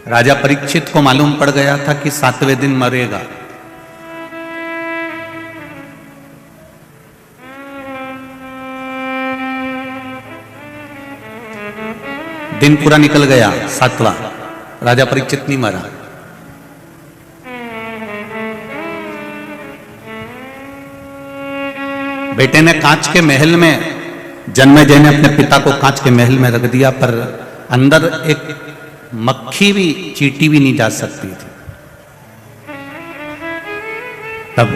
राजा परीक्षित को मालूम पड़ गया था कि 7वें दिन मरेगा। दिन पूरा निकल गया 7वां, राजा परीक्षित नहीं मरा। बेटे ने कांच के महल में, जन्मेजय ने अपने पिता को कांच के महल में रख दिया, पर अंदर एक मक्खी भी, चींटी भी नहीं जा सकती थी। तब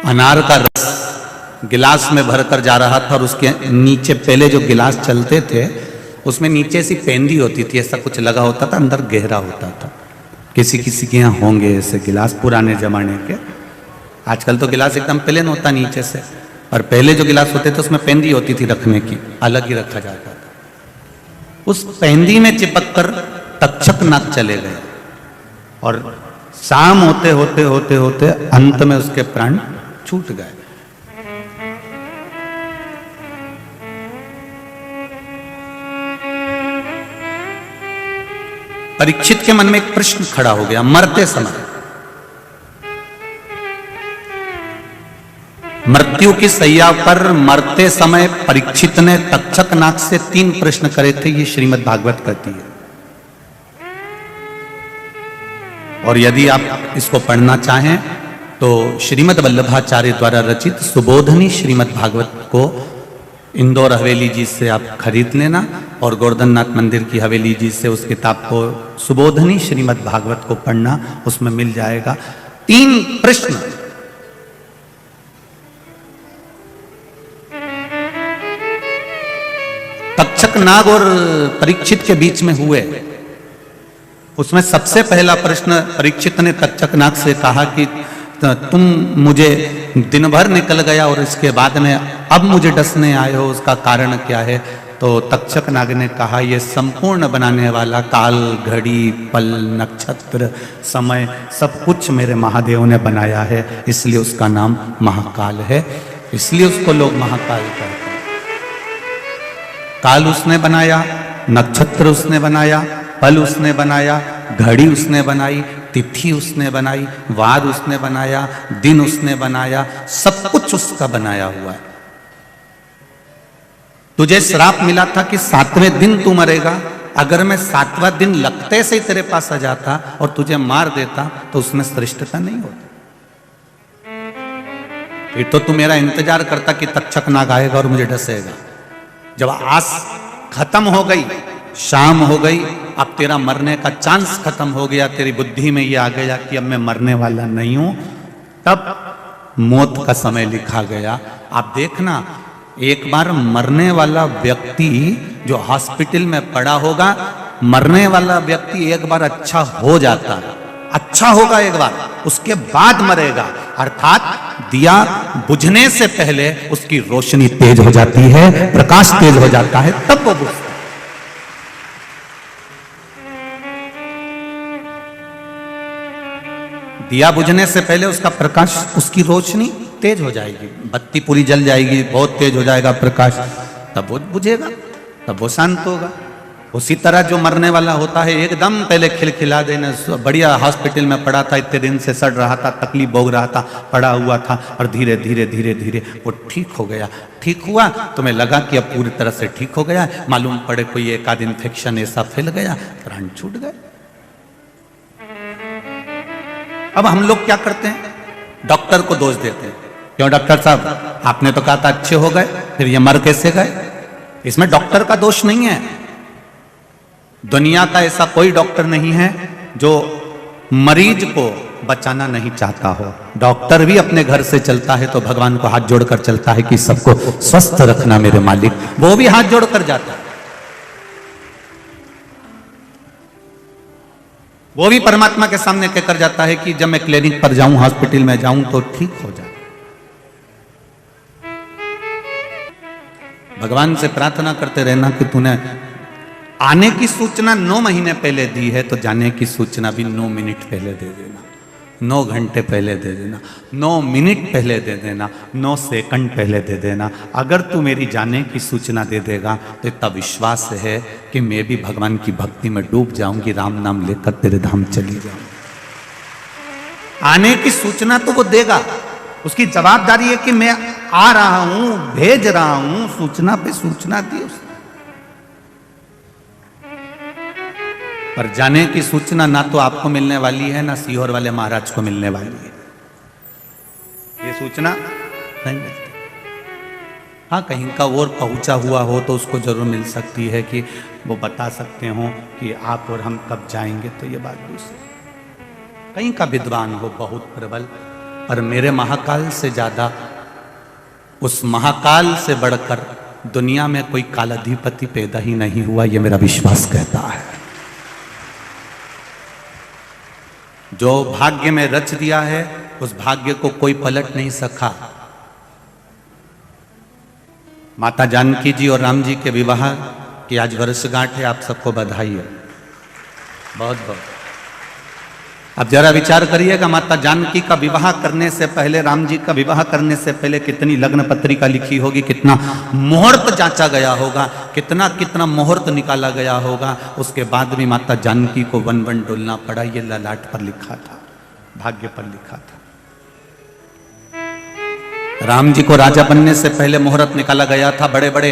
अनार का रस गिलास में भरकर जा रहा था और उसके नीचे पहले जो गिलास चलते थे उसमें नीचे सी पेंदी होती थी, ऐसा कुछ लगा होता था, अंदर गहरा होता था। किसी किसी के यहाँ होंगे ऐसे गिलास पुराने जमाने के। आजकल तो गिलास एकदम प्लेन होता नीचे से, और पहले जो गिलास होते थे उसमें पेंदी होती थी रखने की, अलग ही रखा जाता था। उस पेंदी में चिपक कर तक्षक नाग चले गए और शाम होते होते होते होते अंत में उसके प्राण छूट गए। परीक्षित के मन में एक प्रश्न खड़ा हो गया। मरते समय, मृत्यु की सैया पर मरते समय परीक्षित ने तक्षक नाग से 3 प्रश्न करे थे, ये श्रीमद् भागवत कहती है। और यदि आप इसको पढ़ना चाहें तो श्रीमद् वल्लभाचार्य द्वारा रचित सुबोधनी श्रीमद् भागवत को इंदौर हवेली जी से आप खरीद लेना, और गोवर्धन नाथ मंदिर की हवेली जी से उस किताब को सुबोधनी श्रीमद् भागवत को पढ़ना, उसमें मिल जाएगा। 3 प्रश्न तक्षक नाग और परीक्षित के बीच में हुए। उसमें सबसे पहला प्रश्न परीक्षित ने तक्षक नाग से कहा कि तुम मुझे दिन भर निकल गया और इसके बाद में अब मुझे डसने आए हो, उसका कारण क्या है? तो तक्षक नाग ने कहा, ये संपूर्ण बनाने वाला काल, घड़ी, पल, नक्षत्र, समय सब कुछ मेरे महादेव ने बनाया है, इसलिए उसका नाम महाकाल है, इसलिए उसको लोग महाकाल कहते हैं। काल उसने बनाया, नक्षत्र उसने बनाया, पल उसने बनाया, घड़ी उसने बनाई, तिथि उसने बनाई, वार उसने बनाया, दिन उसने बनाया, सब कुछ उसका बनाया हुआ है। तुझे श्राप मिला था कि 7वें दिन तू मरेगा। अगर मैं 7वां दिन लगते से ही तेरे पास आ जाता और तुझे मार देता तो उसमें श्रेष्ठता नहीं होती। फिर तो तू मेरा इंतजार करता कि तक्षक नाग आएगा और मुझे डसेगा। जब आस खत्म हो गई, शाम हो गई, अब तेरा मरने का चांस खत्म हो गया, तेरी बुद्धि में ये आ गया कि अब मैं मरने वाला नहीं हूं, तब मौत का समय लिखा गया। आप देखना, एक बार मरने वाला व्यक्ति जो हॉस्पिटल में पड़ा होगा, मरने वाला व्यक्ति एक बार अच्छा हो जाता है, अच्छा होगा एक बार, उसके बाद मरेगा। अर्थात दिया बुझने से पहले उसकी रोशनी तेज हो जाती है, प्रकाश तेज हो जाता है, तब वो बुझता है। दिया बुझने से पहले उसका प्रकाश, उसकी रोशनी तेज हो जाएगी, बत्ती पूरी जल जाएगी, बहुत तेज हो जाएगा प्रकाश, तब वो बुझेगा, तब वो शांत होगा। उसी तरह जो मरने वाला होता है, एकदम पहले खिलखिला देना, बढ़िया हॉस्पिटल में पड़ा था, इतने दिन से सड़ रहा था, तकलीफ भोग रहा था, पड़ा हुआ था, और धीरे धीरे धीरे धीरे वो ठीक हो गया। ठीक हुआ, तुम्हें लगा कि अब पूरी तरह से ठीक हो गया, मालूम पड़े कोई एक आध इन्फेक्शन ऐसा फैल गया, प्राण छूट गए। अब हम लोग क्या करते हैं? डॉक्टर को दोष देते हैं, क्यों डॉक्टर साहब आपने तो कहा था अच्छे हो गए, फिर ये मर कैसे गए? इसमें डॉक्टर का दोष नहीं है। दुनिया का ऐसा कोई डॉक्टर नहीं है जो मरीज को बचाना नहीं चाहता हो। डॉक्टर भी अपने घर से चलता है तो भगवान को हाथ जोड़कर चलता है कि सबको स्वस्थ रखना मेरे मालिक, वो भी हाथ जोड़कर जाता है। वो भी परमात्मा के सामने कहकर जाता है कि जब मैं क्लिनिक पर जाऊं, हॉस्पिटल में जाऊं तो ठीक हो जाए। भगवान से प्रार्थना करते रहना कि तूने आने की सूचना 9 महीने पहले दी है तो जाने की सूचना भी 9 मिनट पहले दे देना। 9 घंटे पहले दे देना, 9 मिनट पहले दे देना, 9 सेकंड पहले दे देना। अगर तू मेरी जाने की सूचना दे देगा तो इतना विश्वास है कि मैं भी भगवान की भक्ति में डूब जाऊंगी, राम नाम लेकर तेरे धाम चली जाऊंगी। आने की सूचना तो वो देगा, उसकी जवाबदारी है कि मैं आ रहा हूं, भेज रहा हूं, सूचना पे सूचना दी उसने। पर जाने की सूचना ना तो आपको मिलने वाली है, ना सीहोर वाले महाराज को मिलने वाली है, ये सूचना नहीं मिलती। हाँ, कहीं का और पहुंचा हुआ हो तो उसको जरूर मिल सकती है कि वो बता सकते हो कि आप और हम कब जाएंगे, तो ये बात दूसरी। कहीं का विद्वान हो बहुत प्रबल, पर मेरे महाकाल से ज्यादा, उस महाकाल से बढ़कर दुनिया में कोई कालाधिपति पैदा ही नहीं हुआ, ये मेरा विश्वास कहता है। जो भाग्य में रच दिया है उस भाग्य को कोई पलट नहीं सका। माता जानकी जी और राम जी के विवाह की आज वर्षगांठ है, आप सबको बधाई है, बहुत बहुत। अब जरा विचार करिएगा, माता जानकी का विवाह करने से पहले, राम जी का विवाह करने से पहले कितनी लग्न पत्रिका लिखी होगी, कितना मुहूर्त जांचा गया होगा, कितना कितना मुहूर्त निकाला गया होगा। उसके बाद भी माता जानकी को वन वन डोलना पड़ा। ये ललाट पर लिखा था, भाग्य पर लिखा था। राम जी को राजा बनने से पहले मुहूर्त निकाला गया था, बड़े बड़े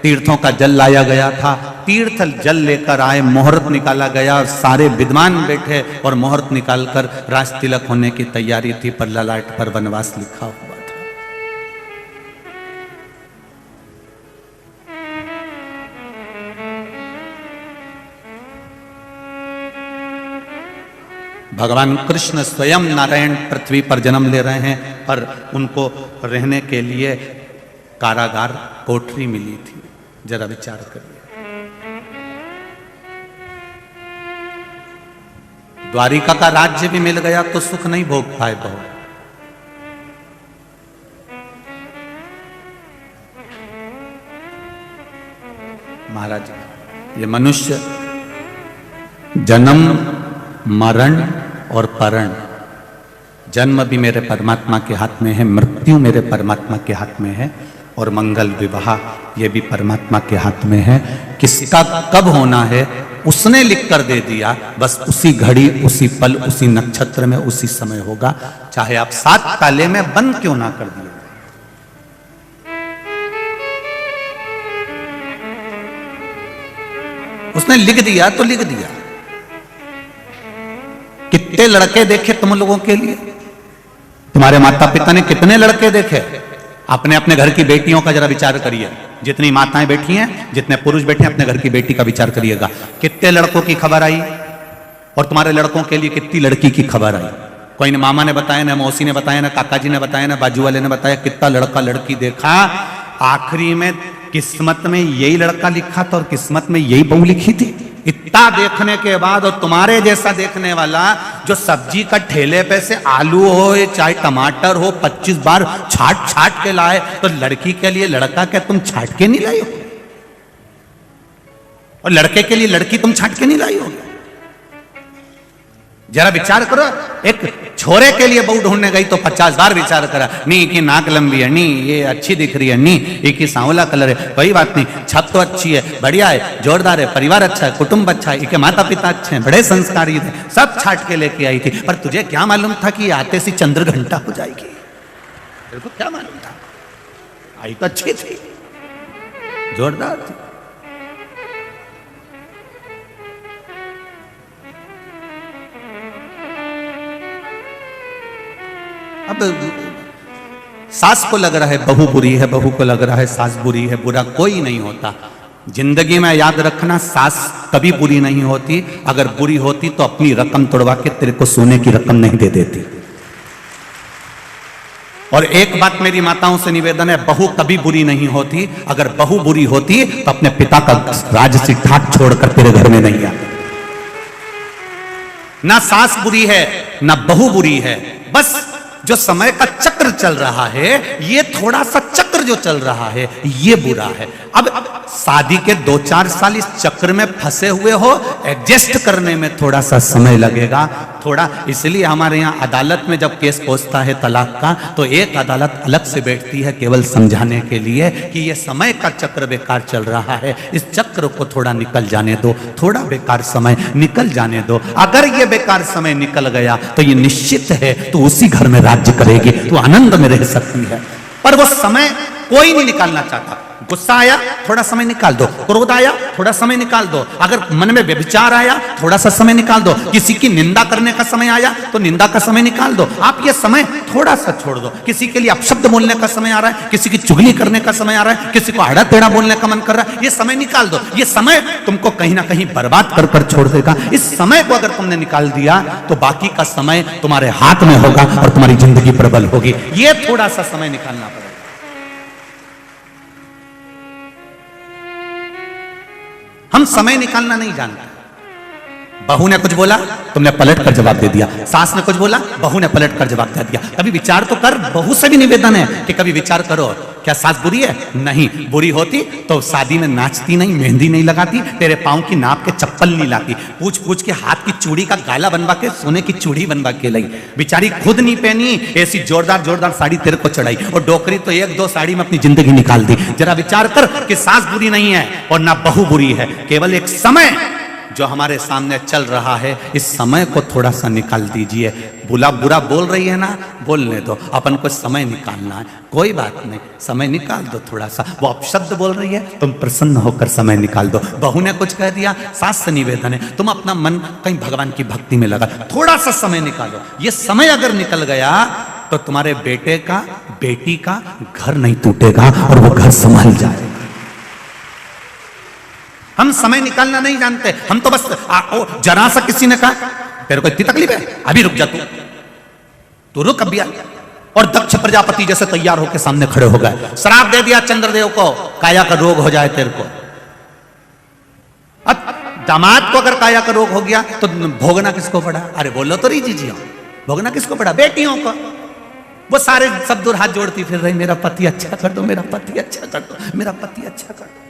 तीर्थों का जल लाया गया था, तीर्थ जल लेकर आए, मुहूर्त निकाला गया, सारे विद्वान बैठे और मुहूर्त निकालकर राज तिलक होने की तैयारी थी, पर ललाट पर वनवास लिखा हुआ था। भगवान कृष्ण स्वयं नारायण पृथ्वी पर जन्म ले रहे हैं, पर उनको रहने के लिए कारागार कोठरी मिली थी। जरा विचार करिए, द्वारिका का राज्य भी मिल गया तो सुख नहीं भोग पाए बहुत। महाराज, ये मनुष्य जन्म मरण और परण, जन्म भी मेरे परमात्मा के हाथ में है, मृत्यु मेरे परमात्मा के हाथ में है, और मंगल विवाह ये भी परमात्मा के हाथ में है। किसका कब होना है उसने लिख कर दे दिया, बस उसी घड़ी, उसी पल, उसी नक्षत्र में, उसी समय होगा, चाहे आप 7 ताले में बंद क्यों ना कर दिए। उसने लिख दिया तो लिख दिया। कितने लड़के देखे तुम लोगों के लिए, तुम्हारे माता पिता ने कितने लड़के देखे। अपने अपने घर की बेटियों का जरा विचार करिए, जितनी माताएं बैठी हैं, जितने पुरुष बैठे हैं, अपने घर की बेटी का विचार करिएगा। कितने लड़कों की खबर आई और तुम्हारे लड़कों के लिए कितनी लड़की की खबर आई। कोई ने मामा ने बताया, ना मौसी ने बताया, ना काका जी ने बताया, ना बाजू वाले ने बताया, कितना लड़का लड़की देखा। आखिरी में किस्मत में यही लड़का लिखा था और किस्मत में यही बहू लिखी थी। इतना देखने के बाद, और तुम्हारे जैसा देखने वाला जो सब्जी का ठेले पे से आलू हो चाहे टमाटर हो 25 बार छाट छाट के लाए, तो लड़की के लिए लड़का क्या तुम छाट के नहीं लाई हो, और लड़के के लिए लड़की तुम छाट के नहीं लाई हो। जरा विचार करो, एक छोरे के लिए बहू ढूंढने गई तो 50 बार विचार करा, नहीं की नाक लंबी है, नहीं ये अच्छी दिख रही है, नहीं एक ही सांवला कलर है, कोई बात नहीं, छत तो अच्छी है, बढ़िया है, जोरदार है, परिवार अच्छा है, कुटुंब अच्छा है, इनके माता पिता अच्छे हैं, बड़े संस्कारी थे, सब छाट के लेके आई थी। पर तुझे क्या मालूम था कि आते सी चंद्र घंटा हो जाएगी? तेरे को क्या मालूम था? आई तो अच्छी थी, जोरदार थी। अब सास को लग रहा है बहू बुरी है, बहू को लग रहा है सास बुरी है, बुरा कोई नहीं होता। जिंदगी में याद रखना, सास कभी बुरी नहीं होती, अगर बुरी होती तो अपनी रकम तोड़वा के तेरे को सोने की रकम नहीं दे देती। और एक बात मेरी माताओं से निवेदन है, बहू कभी बुरी नहीं होती, अगर बहू बुरी होती तो अपने पिता का राजसी ठाट छोड़कर तेरे घर में नहीं आती। ना सास बुरी है ना बहू बुरी है, बस जो समय का चक्र चल रहा है, ये थोड़ा सा चक्र जो चल रहा है ये बुरा है। अब शादी के 2-4 साल इस चक्र में फंसे हुए हो, एडजस्ट करने में थोड़ा सा समय लगेगा थोड़ा। इसलिए हमारे यहाँ अदालत में जब केस पहुंचता है तलाक का, तो एक अदालत अलग से बैठती है केवल समझाने के लिए कि ये समय का चक्र बेकार चल रहा है, इस चक्र को थोड़ा निकल जाने दो, थोड़ा बेकार समय निकल जाने दो। अगर ये बेकार समय निकल गया तो ये निश्चित है तो उसी घर में राज्य करेगी, तो आनंद में रह सकती है। पर वो समय कोई नहीं निकालना चाहता। गुस्सा आया, थोड़ा समय निकाल दो। क्रोध आया, थोड़ा समय निकाल दो। अगर मन में व्यभिचार आया, थोड़ा सा समय निकाल दो। किसी की निंदा करने का समय आया तो निंदा का समय निकाल दो। आप ये समय थोड़ा सा छोड़ दो। किसी के लिए अपशब्द बोलने का समय आ रहा है, किसी की चुगली करने का समय आ रहा है, किसी को आड़ा टेढ़ा बोलने का मन कर रहा है, ये समय निकाल दो। ये समय तुमको कहीं ना कहीं बर्बाद कर कर छोड़ देगा। इस समय को अगर तुमने निकाल दिया तो बाकी का समय तुम्हारे हाथ में होगा और तुम्हारी जिंदगी प्रबल होगी। ये थोड़ा सा समय निकालना पड़ेगा। हम समय निकालना नहीं जानते। बहू ने कुछ बोला, तुमने पलट कर जवाब दे दिया। सास ने कुछ बोला, बहू ने पलट कर जवाब दे दिया। कभी विचार तो कर। बहू से भी निवेदन है कि कभी विचार करो, क्या सास बुरी है? नहीं, बुरी होती तो शादी में नाचती नहीं, मेहंदी नहीं लगाती, तेरे पांव की नाप के चप्पल नहीं लाती, पूछ पूछ के हाथ की चूड़ी का गाला बनवा के सोने की चूड़ी बनवा के लाई। बेचारी खुद नहीं पहनी, ऐसी जोरदार जोरदार साड़ी तेरे को चढ़ाई, और डोकरी तो 1-2 साड़ी में अपनी जिंदगी निकाल दी। जरा विचार कर कि सास बुरी नहीं है और ना बहू बुरी है, केवल एक समय जो हमारे सामने चल रहा है, इस समय को थोड़ा सा निकाल दीजिए। बुरा बोल रही है ना, बोलने दो, अपन को समय निकालना है, कोई बात नहीं, समय निकाल दो थोड़ा सा। वो अपशब्द बोल रही है, तुम प्रसन्न होकर समय निकाल दो। बहू ने कुछ कह दिया, सास से निवेदन है तुम अपना मन कहीं भगवान की भक्ति में लगा, थोड़ा सा समय निकालो। ये समय अगर निकल गया तो तुम्हारे बेटे का, बेटी का घर नहीं टूटेगा और वो घर संभल जाएगा। हम समय निकालना नहीं जानते। हम तो बस जरा सा किसी ने कहा तेरे को इतनी तकलीफ है, अभी रुक जा, तू रुक अभी। और दक्ष प्रजापति जैसे तैयार होकर सामने खड़े हो गए, श्राप दे दिया चंद्रदेव को, काया का रोग हो जाए तेरे को। अब दामाद को अगर काया का रोग हो गया तो भोगना किसको पड़ा? अरे बोलो तो रही जी, भोगना किसको पड़ा? बेटियों को। वो सारे सब दूर हाथ जोड़ती फिर रही, मेरा पति अच्छा कर दो, मेरा पति अच्छा कर दो, मेरा पति अच्छा कर दो।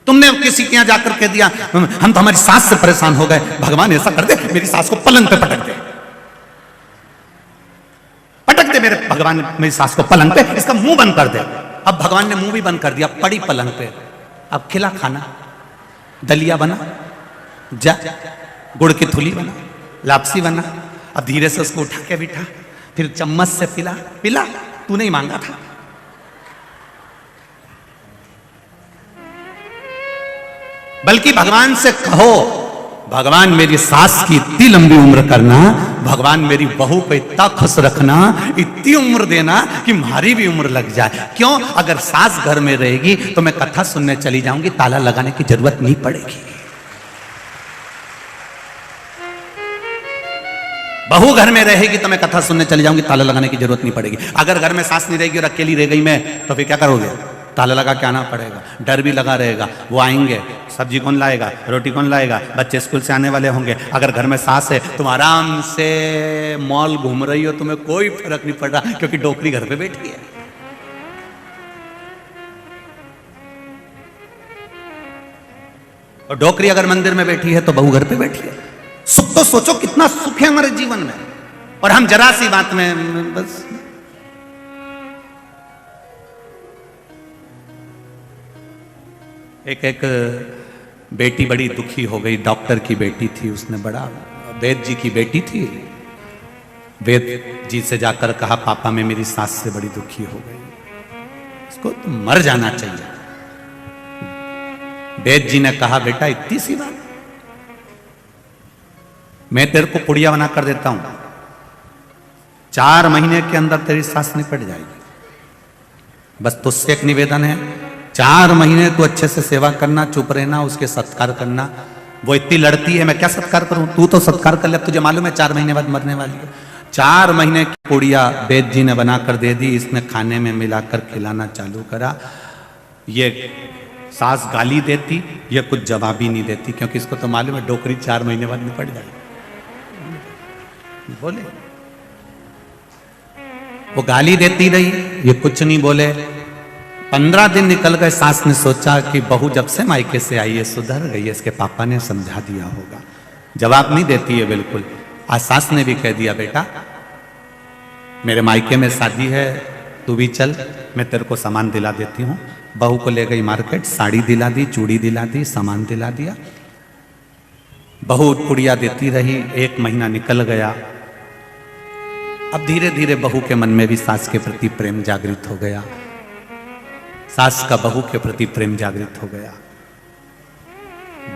तुमने किसी के यहां जाकर कह दिया हम तो हमारी सास से परेशान हो गए, भगवान ऐसा कर दे मेरी सास को पलंग पे पटक दे, पटक दे मेरे भगवान मेरी सास को पलंग पे, इसका मुंह बंद कर दे। अब भगवान ने मुंह भी बंद कर दिया, पड़ी पलंग पे। अब खिला खाना, दलिया बना, जा गुड़ की थुली बना, लापसी बना। अब धीरे से उसको उठा के बिठा, फिर चम्मच से पिला, पिला, तू नहीं मांगा था। बल्कि भगवान से कहो, भगवान मेरी सास की इतनी लंबी उम्र करना, भगवान मेरी बहू को इतना खुश रखना, इतनी उम्र देना कि हमारी भी उम्र लग जाए। क्यों? अगर सास घर में रहेगी तो मैं कथा सुनने चली जाऊंगी, ताला लगाने की जरूरत नहीं पड़ेगी। बहू घर में रहेगी तो मैं कथा सुनने चली जाऊंगी, ताला लगाने की जरूरत नहीं पड़ेगी। अगर घर में सास नहीं रहेगी और अकेली रह गई मैं, तो फिर क्या करोगे? ताला लगा के आना पड़ेगा, डर भी लगा रहेगा। वो आएंगे, सब्जी कौन लाएगा, रोटी कौन लाएगा, बच्चे स्कूल से आने वाले होंगे। अगर घर में सास है तुम आराम से मॉल घूम रही हो, तुम्हें कोई फर्क नहीं पड़ रहा क्योंकि डोकरी घर पे बैठी है। और डोकरी अगर मंदिर में बैठी है तो बहू घर पे बैठी है। सुख तो सोचो कितना सुख है हमारे जीवन में, और हम जरा सी बात में बस। एक बेटी बड़ी दुखी हो गई, डॉक्टर की बेटी थी, उसने बड़ा, वेद जी की बेटी थी, वेद जी से जाकर कहा पापा मैं मेरी सास से बड़ी दुखी हो गई, इसको तो मर जाना चाहिए। वेद जी ने कहा बेटा इतनी सी बात, मैं तेरे को पुड़िया बना कर देता हूं, 4 महीने के अंदर तेरी सास निपट जाएगी। बस तुझसे एक निवेदन है, 4 महीने तो अच्छे से सेवा करना, चुप रहना, उसके सत्कार करना। वो इतनी लड़ती है, मैं क्या सत्कार करूं? तू तो सत्कार कर ले, तुझे मालूम है 4 महीने बाद मरने वाली है। 4 महीने की पुड़िया वेद जी ने बनाकर दे दी, इसने खाने में मिलाकर खिलाना चालू करा। ये सास गाली देती, ये कुछ जवाब ही नहीं देती, क्योंकि इसको तो मालूम है डोकरी 4 महीने बाद निपट जाएगी। बोले वो गाली देती रही, ये कुछ नहीं बोले। 15 दिन निकल गए। सास ने सोचा कि बहू जब से मायके से आई है सुधर गई है, इसके पापा ने समझा दिया होगा। जवाब नहीं देती है बिल्कुल। आज सास ने भी कह दिया बेटा मेरे मायके में शादी है, तू भी चल, मैं तेरे को सामान दिला देती हूँ। बहू को ले गई मार्केट, साड़ी दिला दी, चूड़ी दिला दी, सामान दिला दिया। बहू पुड़िया देती रही। 1 महीना निकल गया। अब धीरे धीरे बहू के मन में भी सास के प्रति प्रेम जागृत हो गया। सास का बहू के प्रति प्रेम जागृत हो गया।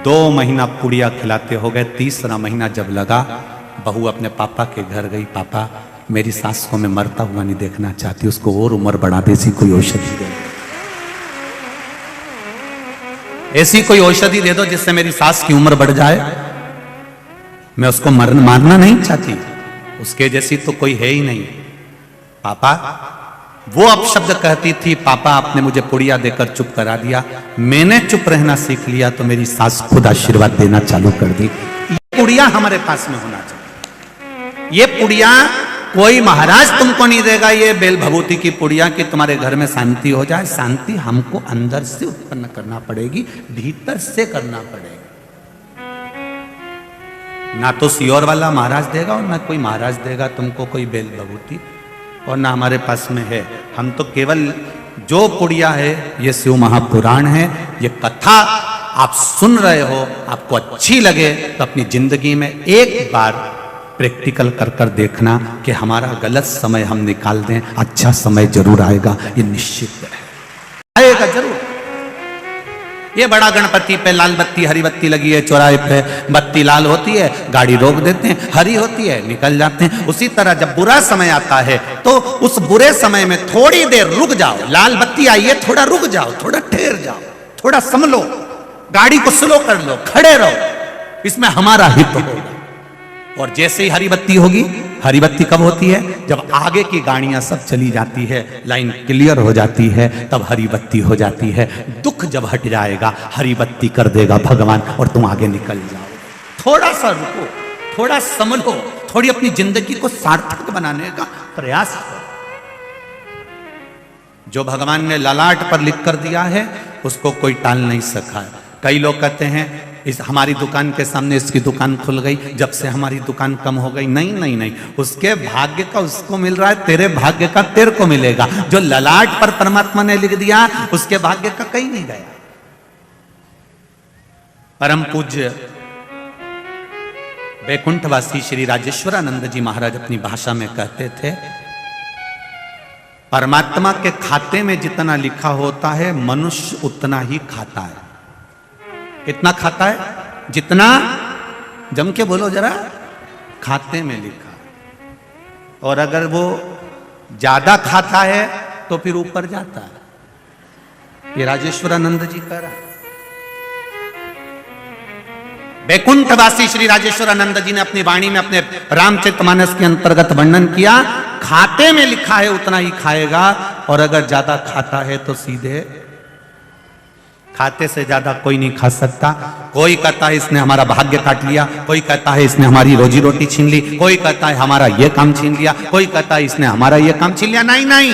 2 महीना पुड़िया खिलाते हो गए। 3रा महीना जब लगा, बहू अपने पापा के घर गई। पापा मेरी सास को मैं मरता हुआ नहीं देखना चाहती, उसको और उम्र बढ़ा दे, ऐसी कोई औषधि दे, ऐसी कोई औषधि दे दो जिससे मेरी सास की उम्र बढ़ जाए। मैं उसको मारना नहीं चाहती, उसके जैसी तो कोई है ही नहीं। पापा वो अपशब्द कहती थी, पापा आपने मुझे पुड़िया देकर चुप करा दिया। मैंने चुप रहना सीख लिया तो मेरी सास खुद आशीर्वाद देना चालू कर दी। ये पुड़िया हमारे पास में होना चाहिए। ये पुड़िया कोई महाराज तुमको नहीं देगा, ये बेल भभूति की पुड़िया कि तुम्हारे घर में शांति हो जाए। शांति हमको अंदर से उत्पन्न करना पड़ेगी, भीतर से करना पड़ेगा। ना तो सियोर वाला महाराज देगा और ना कोई महाराज देगा तुमको कोई बेल भभूति, और ना हमारे पास में है। हम तो केवल जो पुड़िया है ये शिव महापुराण है। ये कथा आप सुन रहे हो, आपको अच्छी लगे तो अपनी जिंदगी में एक बार प्रैक्टिकल कर कर देखना कि हमारा गलत समय हम निकाल दें, अच्छा समय जरूर आएगा, ये निश्चित है, आएगा जरूर। ये बड़ा गणपति पे लाल बत्ती हरी बत्ती लगी है, चौराहे पे बत्ती लाल होती है, गाड़ी रोक देते हैं, हरी होती है, निकल जाते हैं। उसी तरह जब बुरा समय आता है तो उस बुरे समय में थोड़ी देर रुक जाओ। लाल बत्ती आई है, थोड़ा रुक जाओ, थोड़ा ठहर जाओ, थोड़ा संभलो, गाड़ी को स्लो कर लो, खड़े रहो, इसमें हमारा हित होगा। और जैसे ही हरी बत्ती होगी, हरी बत्ती कब होती है? जब आगे की गाड़ियां सब चली जाती है, लाइन क्लियर हो जाती है, तब हरी बत्ती हो जाती है। दुख जब हट जाएगा, हरी बत्ती कर देगा भगवान और तुम आगे निकल जाओ। थोड़ा सा रुको, थोड़ा संभलो, थोड़ी अपनी जिंदगी को सार्थक बनाने का प्रयास करो। जो भगवान ने ललाट पर लिख कर दिया है उसको कोई टाल नहीं सका है। कई लोग कहते हैं इस हमारी दुकान के सामने इसकी दुकान खुल गई, जब से हमारी दुकान कम हो गई। नहीं नहीं नहीं, उसके भाग्य का उसको मिल रहा है, तेरे भाग्य का तेरे को मिलेगा। जो ललाट पर परमात्मा ने लिख दिया उसके भाग्य का कहीं नहीं गया। परम पूज्य वैकुंठवासी श्री राजेश्वरानंद जी महाराज अपनी भाषा में कहते थे, परमात्मा के खाते में जितना लिखा होता है मनुष्य उतना ही खाता है। कितना खाता है? जितना, जम के बोलो जरा, खाते में लिखा है। और अगर वो ज्यादा खाता है तो फिर ऊपर जाता है। ये राजेश्वरानंद जी कह रहा है। वैकुंठवासी श्री राजेश्वरानंद जी ने अपनी वाणी में अपने रामचरितमानस के अंतर्गत वर्णन किया, खाते में लिखा है उतना ही खाएगा, और अगर ज्यादा खाता है तो सीधे खाते से ज्यादा कोई नहीं खा सकता। कोई कहता है इसने हमारा भाग्य काट लिया, कोई कहता है इसने हमारी रोजी रोटी छीन ली, कोई कहता है हमारा ये काम छीन लिया, कोई कहता है इसने हमारा ये काम छीन लिया। नहीं नहीं,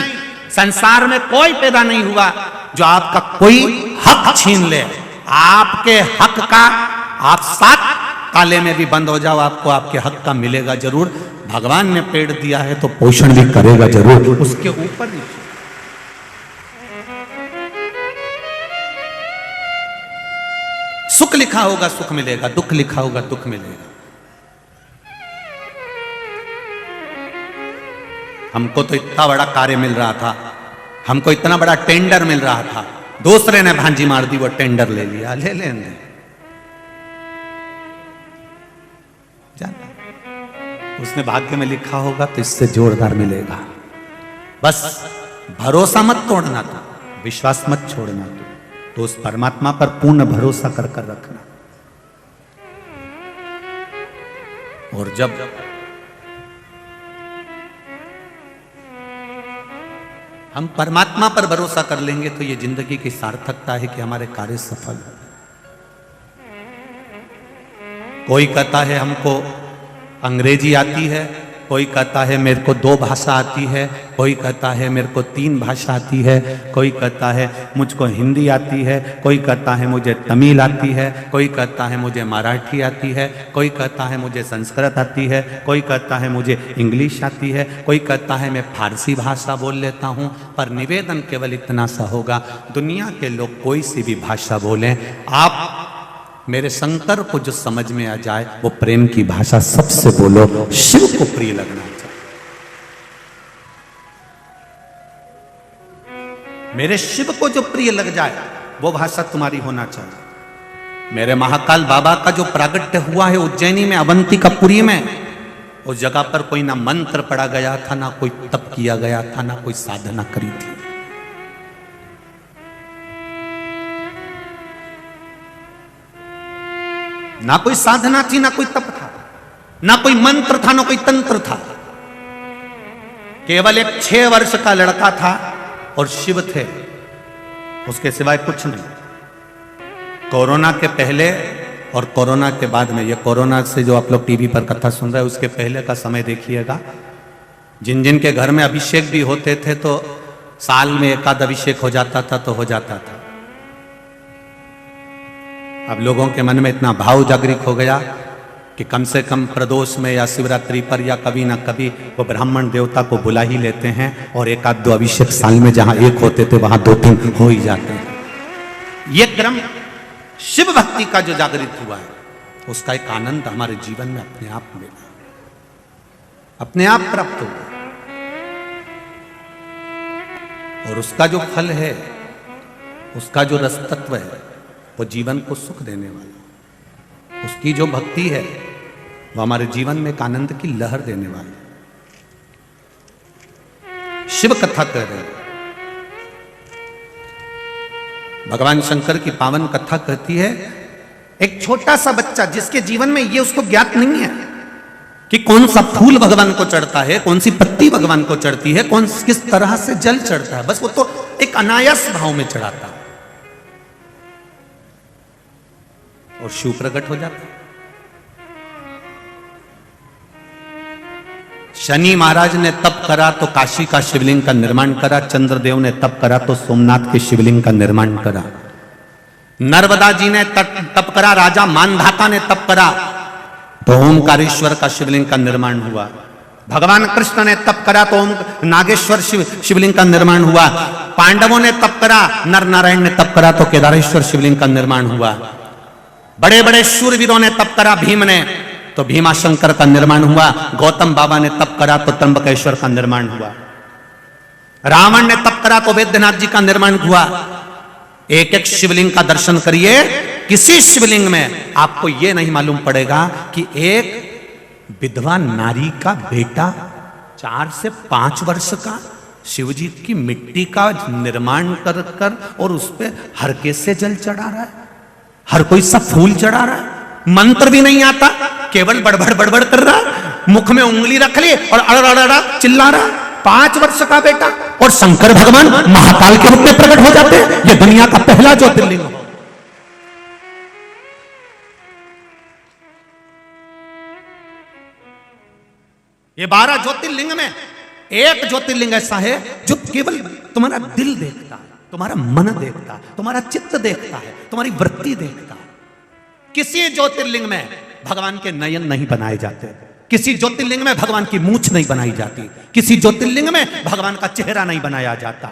संसार में कोई पैदा नहीं हुआ जो आपका कोई हक छीन ले। आपके हक का आप 7 ताले में भी बंद हो जाओ, आपको आपके हक का मिलेगा जरूर। भगवान ने पेड़ दिया है तो पोषण भी करेगा जरूर, उसके ऊपर नहीं। सुख लिखा होगा सुख मिलेगा, दुख लिखा होगा दुख मिलेगा। हमको तो इतना बड़ा कार्य मिल रहा था, हमको इतना बड़ा टेंडर मिल रहा था, दूसरे ने भांजी मार दी, वो टेंडर ले लिया। ले लेंगे, उसने भाग्य में लिखा होगा तो इससे जोरदार मिलेगा। बस भरोसा मत तोड़ना, तो विश्वास मत छोड़ना, तो उस परमात्मा पर पूर्ण भरोसा कर कर रखना। और जब हम परमात्मा पर भरोसा कर लेंगे तो ये जिंदगी की सार्थकता है कि हमारे कार्य सफल हो। कोई कहता है हमको अंग्रेजी आती है, कोई कहता है मेरे को 2 भाषा आती है, कोई कहता है मेरे को 3 भाषा आती है, कोई कहता है मुझको हिंदी आती है, कोई कहता है मुझे तमिल आती है, कोई कहता है मुझे मराठी आती है, कोई कहता है मुझे संस्कृत आती है, कोई कहता है मुझे इंग्लिश आती है, कोई कहता है मैं फारसी भाषा बोल लेता हूँ। पर निवेदन केवल इतना सा होगा, दुनिया के लोग कोई सी भी भाषा बोलें, आप मेरे शंकर को जो समझ में आ जाए वो प्रेम की भाषा सबसे बोलो, शिव को प्रिय लगना चाहिए। मेरे शिव को जो प्रिय लग जाए वो भाषा तुम्हारी होना चाहिए। मेरे महाकाल बाबा का जो प्रागट्य हुआ है उज्जैनी में, अवंतिकापुरी में, उस जगह पर कोई ना मंत्र पढ़ा गया था, ना कोई तप किया गया था, ना कोई साधना करी थी। ना कोई साधना थी, ना कोई तप था, ना कोई मंत्र था, ना कोई तंत्र था। केवल एक 6 वर्ष का लड़का था और शिव थे, उसके सिवाय कुछ नहीं। कोरोना के पहले और कोरोना के बाद में, ये कोरोना से जो आप लोग टीवी पर कथा सुन रहे हैं उसके पहले का समय देखिएगा। जिन जिन के घर में अभिषेक भी होते थे तो साल में एकाध अभिषेक हो जाता था तो हो जाता था। अब लोगों के मन में इतना भाव जागृत हो गया कि कम से कम प्रदोष में या शिवरात्रि पर या कभी ना कभी वो ब्राह्मण देवता को बुला ही लेते हैं और एकाध 2 अभिषेक साल में जहां 1 होते थे वहां 2-3 हो ही जाते हैं। ये क्रम शिव भक्ति का जो जागृत हुआ है उसका एक आनंद हमारे जीवन में अपने आप मिला, अपने आप प्राप्त हुआ। और उसका जो फल है, उसका जो रस तत्व है, वो जीवन को सुख देने वाला, उसकी जो भक्ति है वो हमारे जीवन में एक आनंद की लहर देने वाली। शिव कथा कह रहे हैं, भगवान शंकर की पावन कथा कहती है, एक छोटा सा बच्चा जिसके जीवन में ये उसको ज्ञात नहीं है कि कौन सा फूल भगवान को चढ़ता है, कौन सी पत्ती भगवान को चढ़ती है, किस तरह से जल चढ़ता है, बस वो तो एक अनायास भाव में चढ़ाता है और शिव प्रकट हो जाता है। शनि महाराज ने तप करा तो काशी का शिवलिंग का निर्माण करा, चंद्रदेव ने तप करा तो सोमनाथ के शिवलिंग का निर्माण करा, नर्मदा जी ने तप करा, राजा मानधाता ने तप करा तो ओमकारेश्वर का शिवलिंग का निर्माण हुआ, भगवान कृष्ण ने तप करा तो ओम नागेश्वर शिवलिंग का निर्माण हुआ, पांडवों ने तप करा, नर नारायण ने तप करा तो केदारेश्वर शिवलिंग का निर्माण हुआ, बड़े बड़े शूरवीरों ने तप करा, भीम ने तो भीमाशंकर का निर्माण हुआ, गौतम बाबा ने तप करा तो त्र्यंबकेश्वर का निर्माण हुआ, रावण ने तप करा तो वैद्यनाथ जी का निर्माण हुआ। एक एक शिवलिंग का दर्शन करिए, किसी शिवलिंग में आपको यह नहीं मालूम पड़ेगा कि एक विधवा नारी का बेटा 4 से 5 वर्ष का शिवजी की मिट्टी का निर्माण कर कर और उस पर हरके से जल चढ़ा रहा है, हर कोई सब फूल चढ़ा रहा है, मंत्र भी नहीं आता, केवल बड़बड़ बड़बड़ कर रहा है, मुख में उंगली रख ली और अड़अड़ा चिल्ला रहा है। 5 वर्ष का बेटा, और शंकर भगवान महाकाल के रूप में प्रकट हो जाते हैं। ये दुनिया का पहला ज्योतिर्लिंग। ये 12 ज्योतिर्लिंग में एक ज्योतिर्लिंग ऐसा है जो केवल तुम्हारा दिल देखता है, तुम्हारा मन देखता है, तुम्हारा चित्त देखता है, तुम्हारी वृत्ति देखता है। किसी ज्योतिर्लिंग में भगवान के नयन नहीं बनाए जाते, किसी ज्योतिर्लिंग में भगवान की मूंछ नहीं बनाई जाती, किसी ज्योतिर्लिंग में भगवान का चेहरा नहीं बनाया जाता,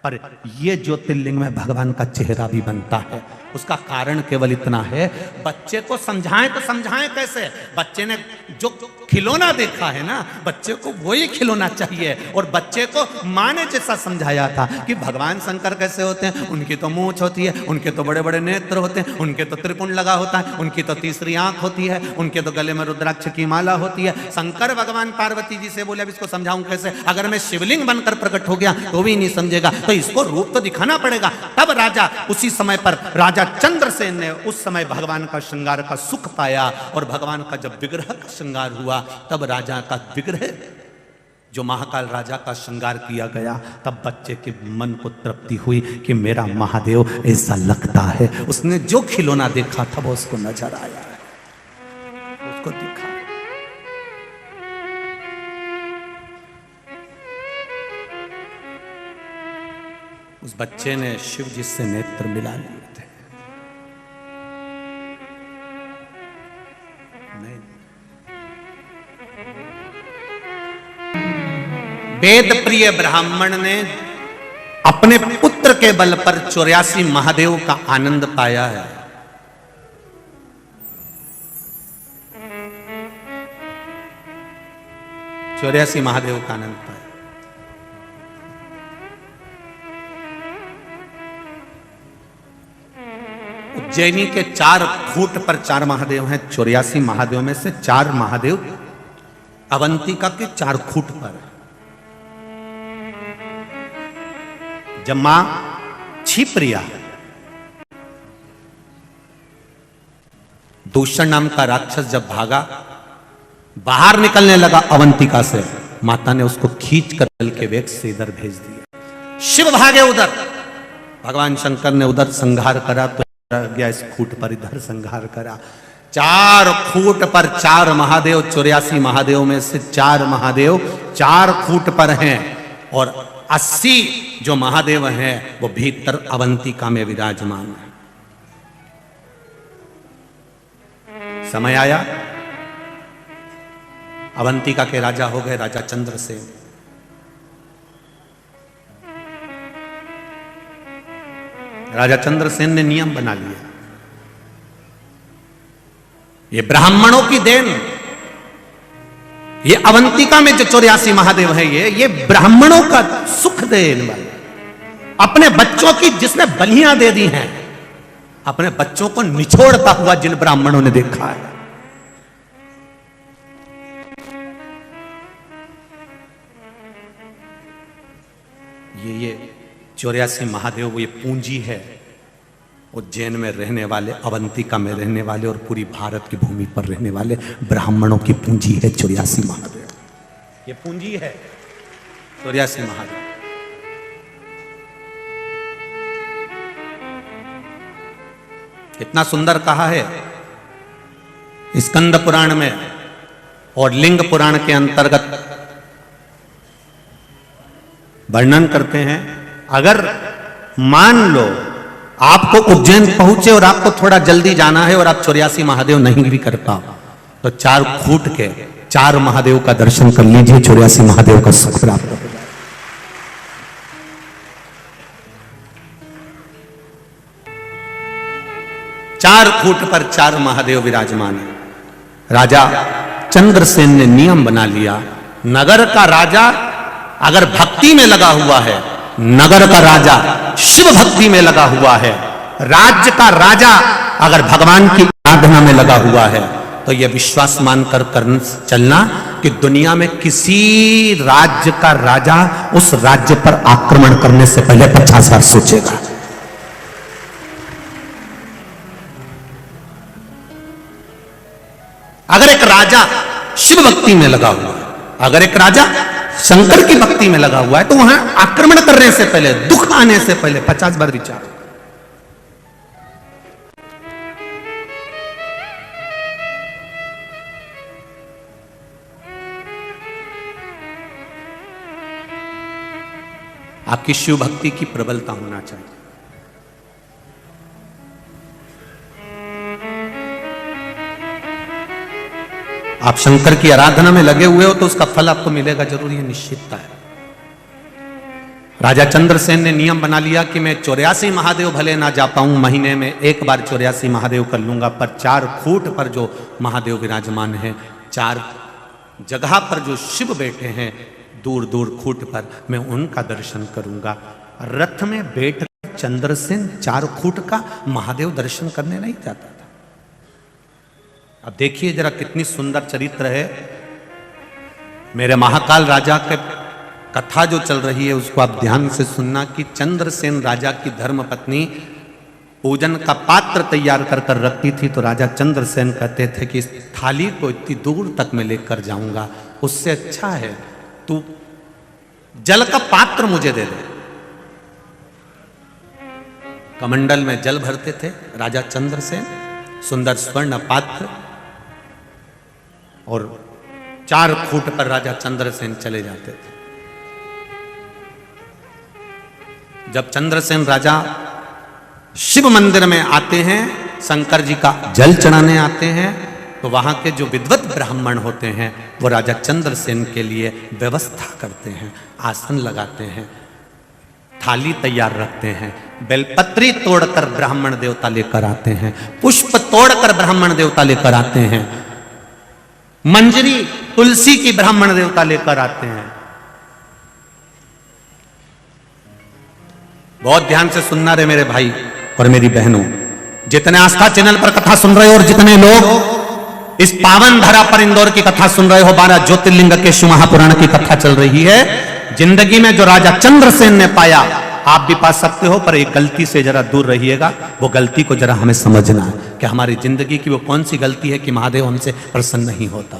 पर यह ज्योतिर्लिंग में भगवान का चेहरा भी बनता है। उसका कारण केवल इतना है, बच्चे को समझाएं तो समझाएं कैसे? बच्चे ने जो खिलौना देखा है ना, बच्चे को वही खिलौना चाहिए। और बच्चे को माँ ने जैसा समझाया था कि भगवान शंकर कैसे होते हैं, उनकी तो मूंछ होती है, उनके तो बड़े बड़े नेत्र होते हैं, उनके तो त्रिपुंड लगा होता है, उनकी तो तीसरी आंख होती है, उनके तो गले में रुद्राक्ष की माला होती है। शंकर भगवान पार्वती जी से बोले अब इसको समझाऊं कैसे? अगर मैं शिवलिंग बनकर प्रकट हो गया तो भी नहीं समझेगा, तो इसको रूप तो दिखाना पड़ेगा। तब राजा उसी समय पर राजा चंद्रसेन ने उस समय भगवान का श्रृंगार का सुख पाया, और भगवान का जब विग्रह का श्रृंगार हुआ तब राजा का विग्रह जो महाकाल राजा का श्रृंगार किया गया, तब बच्चे के मन को तृप्ति हुई कि मेरा महादेव ऐसा लगता है। उसने जो खिलौना देखा था वो उसको नजर आया, उसको दिखा। बच्चे ने शिव जी से नेत्र मिला लिए थे। नहीं, वेद प्रिय ब्राह्मण ने अपने पुत्र के बल पर 84 महादेव का आनंद पाया है। चौरासी महादेव का आनंद पाया। उज्जैनी के 4 फूट पर 4 महादेव हैं। 84 महादेव में से 4 महादेव अवंतिका के 4 फूट पर। जब मां क्षिप्रिया दूषण नाम का राक्षस जब भागा, बाहर निकलने लगा अवंतिका से, माता ने उसको खींच कर जल के वेग से इधर भेज दिया। शिव भागे उधर, भगवान शंकर ने उधर संहार करा तो गया इस फूट पर इधर संहार करा। 4 फूट पर 4 महादेव, 84 महादेव में से 4 महादेव 4 फूट पर हैं और 80 जो महादेव हैं वो भीतर अवंतिका में विराजमान है। समय आया, अवंतिका के राजा हो गए राजा चंद्रसेन। राजा चंद्रसेन ने नियम बना लिया, ये ब्राह्मणों की देन, ये अवंतिका में जो 84 महादेव है, ये ब्राह्मणों का सुख देने वाले। अपने बच्चों की जिसने बलियां दे दी हैं, अपने बच्चों को निछोड़ता हुआ जिन ब्राह्मणों ने देखा है, ये 84 महादेव वो ये पूंजी है उज्जैन में रहने वाले, अवंतिका में रहने वाले और पूरी भारत की भूमि पर रहने वाले ब्राह्मणों की पूंजी है 84 महादेव। ये पूंजी है 84 महादेव। कितना सुंदर कहा है स्कंद पुराण में और लिंग पुराण के अंतर्गत वर्णन करते हैं। अगर मान लो आपको उज्जैन पहुंचे और आपको थोड़ा जल्दी जाना है और आप 84 महादेव नहीं भी कर पाओ तो 4 फूट के 4 महादेव का दर्शन कर लीजिए, 84 महादेव का सुख प्राप्त हो जाए। चार फूट पर 4 महादेव विराजमान है। राजा चंद्रसेन ने नियम बना लिया, नगर का राजा अगर भक्ति में लगा हुआ है, नगर का राजा शिव भक्ति में लगा हुआ है, राज्य का राजा अगर भगवान की आराधना में लगा हुआ है, तो यह विश्वास मानकर चलना कि दुनिया में किसी राज्य का राजा उस राज्य पर आक्रमण करने से पहले 50 बार सोचेगा। अगर एक राजा शिव भक्ति में लगा हुआ है, अगर एक राजा शंकर की भक्ति में लगा हुआ है, तो वहां आक्रमण करने से पहले, दुख आने से पहले 50 बार विचार। आपकी शिव भक्ति की प्रबलता होना चाहिए। आप शंकर की आराधना में लगे हुए हो तो उसका फल आपको मिलेगा जरूर, ये निश्चितता है। राजा चंद्रसेन ने नियम बना लिया कि मैं 84 महादेव भले ना जा पाऊं, महीने में एक बार 84 महादेव कर लूंगा, पर 4 फूट पर जो महादेव विराजमान है, 4 जगह पर जो शिव बैठे हैं दूर दूर फूट पर, मैं उनका दर्शन करूंगा। रथ में बैठकर चंद्रसेन 4 फूट का महादेव दर्शन करने नहीं जाता था। अब देखिए जरा कितनी सुंदर चरित्र है। मेरे महाकाल राजा के कथा जो चल रही है उसको आप ध्यान से सुनना कि चंद्रसेन राजा की धर्म पत्नी पूजन का पात्र तैयार कर कर रखती थी, तो राजा चंद्रसेन कहते थे कि इस थाली को इतनी दूर तक मैं लेकर जाऊंगा, उससे अच्छा है तू जल का पात्र मुझे दे दे। कमंडल में जल भरते थे राजा चंद्रसेन, सुंदर स्वर्ण पात्र, और 4 फूट पर राजा चंद्रसेन चले जाते थे। जब चंद्रसेन राजा शिव मंदिर में आते हैं, शंकर जी का जल चढ़ाने आते हैं, तो वहां के जो विद्वत ब्राह्मण होते हैं वो राजा चंद्रसेन के लिए व्यवस्था करते हैं, आसन लगाते हैं, थाली तैयार रखते हैं, बेलपत्री तोड़कर ब्राह्मण देवता लेकर आते हैं, पुष्प तोड़कर ब्राह्मण देवता लेकर आते हैं, मंजरी तुलसी की ब्राह्मण देवता लेकर आते हैं। बहुत ध्यान से सुनना रे मेरे भाई और मेरी बहनों, जितने आस्था चैनल पर कथा सुन रहे हो और जितने लोग इस पावन धरा पर इंदौर की कथा सुन रहे हो, 12 ज्योतिर्लिंग के शिव महापुराण की कथा चल रही है। जिंदगी में जो राजा चंद्रसेन ने पाया आप भी पा सकते हो, पर एक गलती से जरा दूर रहिएगा। वो गलती को जरा हमें समझना है कि हमारी जिंदगी की वो कौन सी गलती है कि महादेव हमसे प्रसन्न नहीं होता।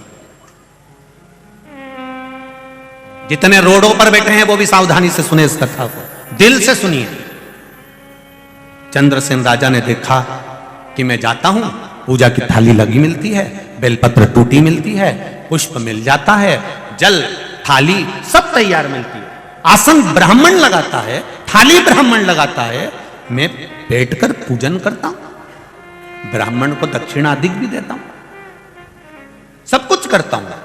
जितने रोडों पर बैठे हैं वो भी सावधानी से सुने इस कथा को, दिल से सुनिए। चंद्रसेन राजा ने देखा कि मैं जाता हूं, पूजा की थाली लगी मिलती है, बेलपत्र टूटी मिलती है, पुष्प मिल जाता है, जल थाली सब तैयार मिलती है, आसन ब्राह्मण लगाता है, थाली ब्राह्मण लगाता है, मैं बैठकर पूजन करता हूं, ब्राह्मण को दक्षिणाधिक भी देता हूं, सब कुछ करता हूं,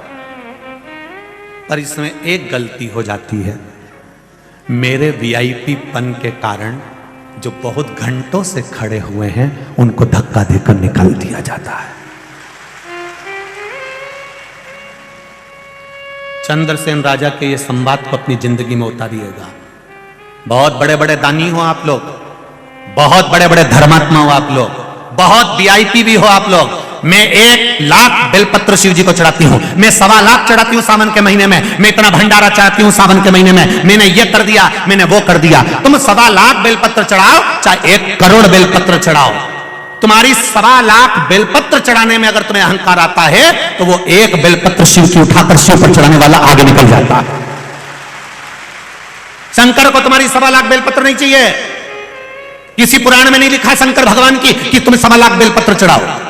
पर इसमें एक गलती हो जाती है। मेरे वीआईपी पन के कारण जो बहुत घंटों से खड़े हुए हैं उनको धक्का देकर निकाल दिया जाता है। चंद्रसेन राजा के ये संवाद को अपनी जिंदगी में उतारिएगा। बहुत बड़े बड़े दानी हो आप लोग, बहुत बड़े बड़े धर्मात्मा हो आप लोग, बहुत वीआईपी भी हो आप लोग। मैं 1 लाख बेलपत्र शिव जी को चढ़ाती हूं, मैं 1.25 लाख चढ़ाती हूं सावन के महीने में, मैं इतना भंडारा चढ़ाती हूं सावन के महीने में, मैंने ये कर दिया, मैंने वो कर दिया। तुम 1.25 लाख बेलपत्र चढ़ाओ चाहे 1 करोड़ बेलपत्र चढ़ाओ, तुम्हारी 1.25 लाख बेलपत्र चढ़ाने में अगर तुम्हें अहंकार आता है तो वो 1 बेलपत्र शिव की उठाकर शिव पर चढ़ाने वाला आगे निकल जाता है। शंकर को तुम्हारी 1.25 लाख बेलपत्र नहीं चाहिए। किसी पुराण में नहीं लिखा शंकर भगवान की कि तुम 1.25 लाख बेलपत्र चढ़ाओ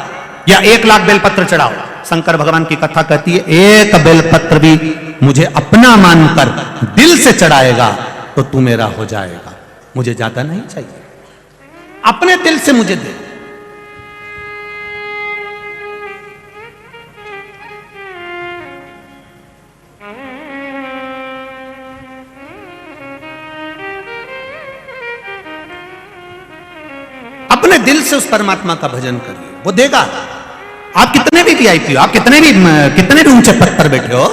या 1 लाख बेलपत्र चढ़ाओ। शंकर भगवान की कथा कहती है 1 बेलपत्र भी मुझे अपना मानकर दिल से चढ़ाएगा तो तू मेरा हो जाएगा, मुझे ज्यादा नहीं चाहिए, अपने दिल से मुझे दे। अपने दिल से उस परमात्मा का भजन करिए, वो देगा। आप कितने भी वीआईपी हो, आप कितने भी ऊंचे पद पर बैठे हो,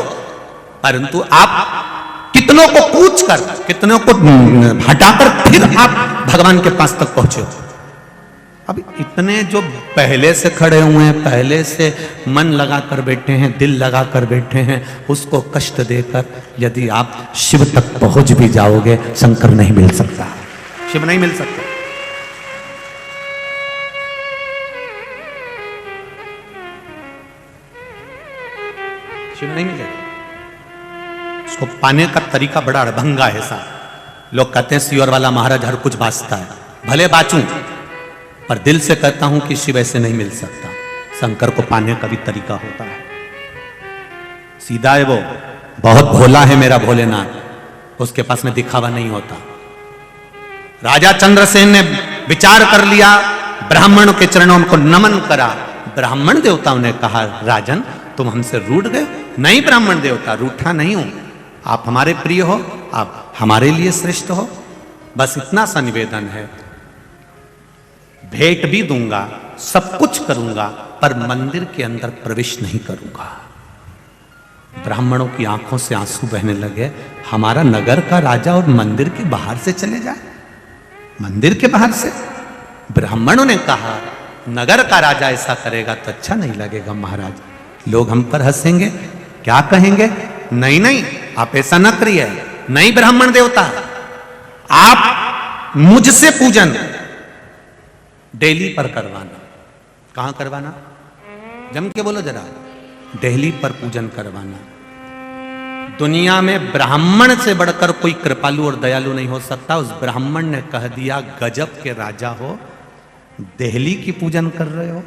परंतु आप कितनों को पूछ कर, कितनों को हटाकर फिर आप भगवान के पास तक पहुंचे हो। अब इतने जो पहले से खड़े हुए हैं, पहले से मन लगाकर बैठे हैं, दिल लगाकर बैठे हैं, उसको कष्ट देकर यदि आप शिव तक पहुंच भी जाओगे, शंकर नहीं मिल सकता, शिव नहीं मिल सकता। शिव नहीं मिलेगा। उसको पाने का तरीका बड़ा अड़भंगा है साहब। लोग कहते हैं सियोर वाला महाराज हर कुछ बांचता है, भले बांचूं, पर दिल से कहता हूं कि शिव ऐसे नहीं मिल सकता। शंकर को पाने का भी तरीका होता है, सीधा है वो, बहुत भोला है मेरा भोलेनाथ, उसके पास में दिखावा नहीं होता। राजा चंद्रसेन ने विचार कर लिया, ब्राह्मणों के चरणों को नमन करा। ब्राह्मण देवताओं ने कहा राजन तुम हमसे रूठ गए। नहीं ब्राह्मण देवता, रूठा नहीं हूं, आप हमारे प्रिय हो, आप हमारे लिए श्रेष्ठ हो, बस इतना सा निवेदन है, भेंट भी दूंगा, सब कुछ करूंगा, पर मंदिर के अंदर प्रवेश नहीं करूंगा। ब्राह्मणों की आंखों से आंसू बहने लगे। हमारा नगर का राजा और मंदिर के बाहर से चले जाए, मंदिर के बाहर से। ब्राह्मणों ने कहा नगर का राजा ऐसा करेगा तो अच्छा नहीं लगेगा महाराज, लोग हम पर हंसेंगे, क्या कहेंगे। नहीं नहीं, आप ऐसा न करिए। नहीं ब्राह्मण देवता, आप मुझसे पूजन दिल्ली पर करवाना। कहां करवाना, जम के बोलो जरा, दिल्ली पर पूजन करवाना। दुनिया में ब्राह्मण से बढ़कर कोई कृपालु और दयालु नहीं हो सकता। उस ब्राह्मण ने कह दिया गजब के राजा हो, दिल्ली की पूजन कर रहे हो,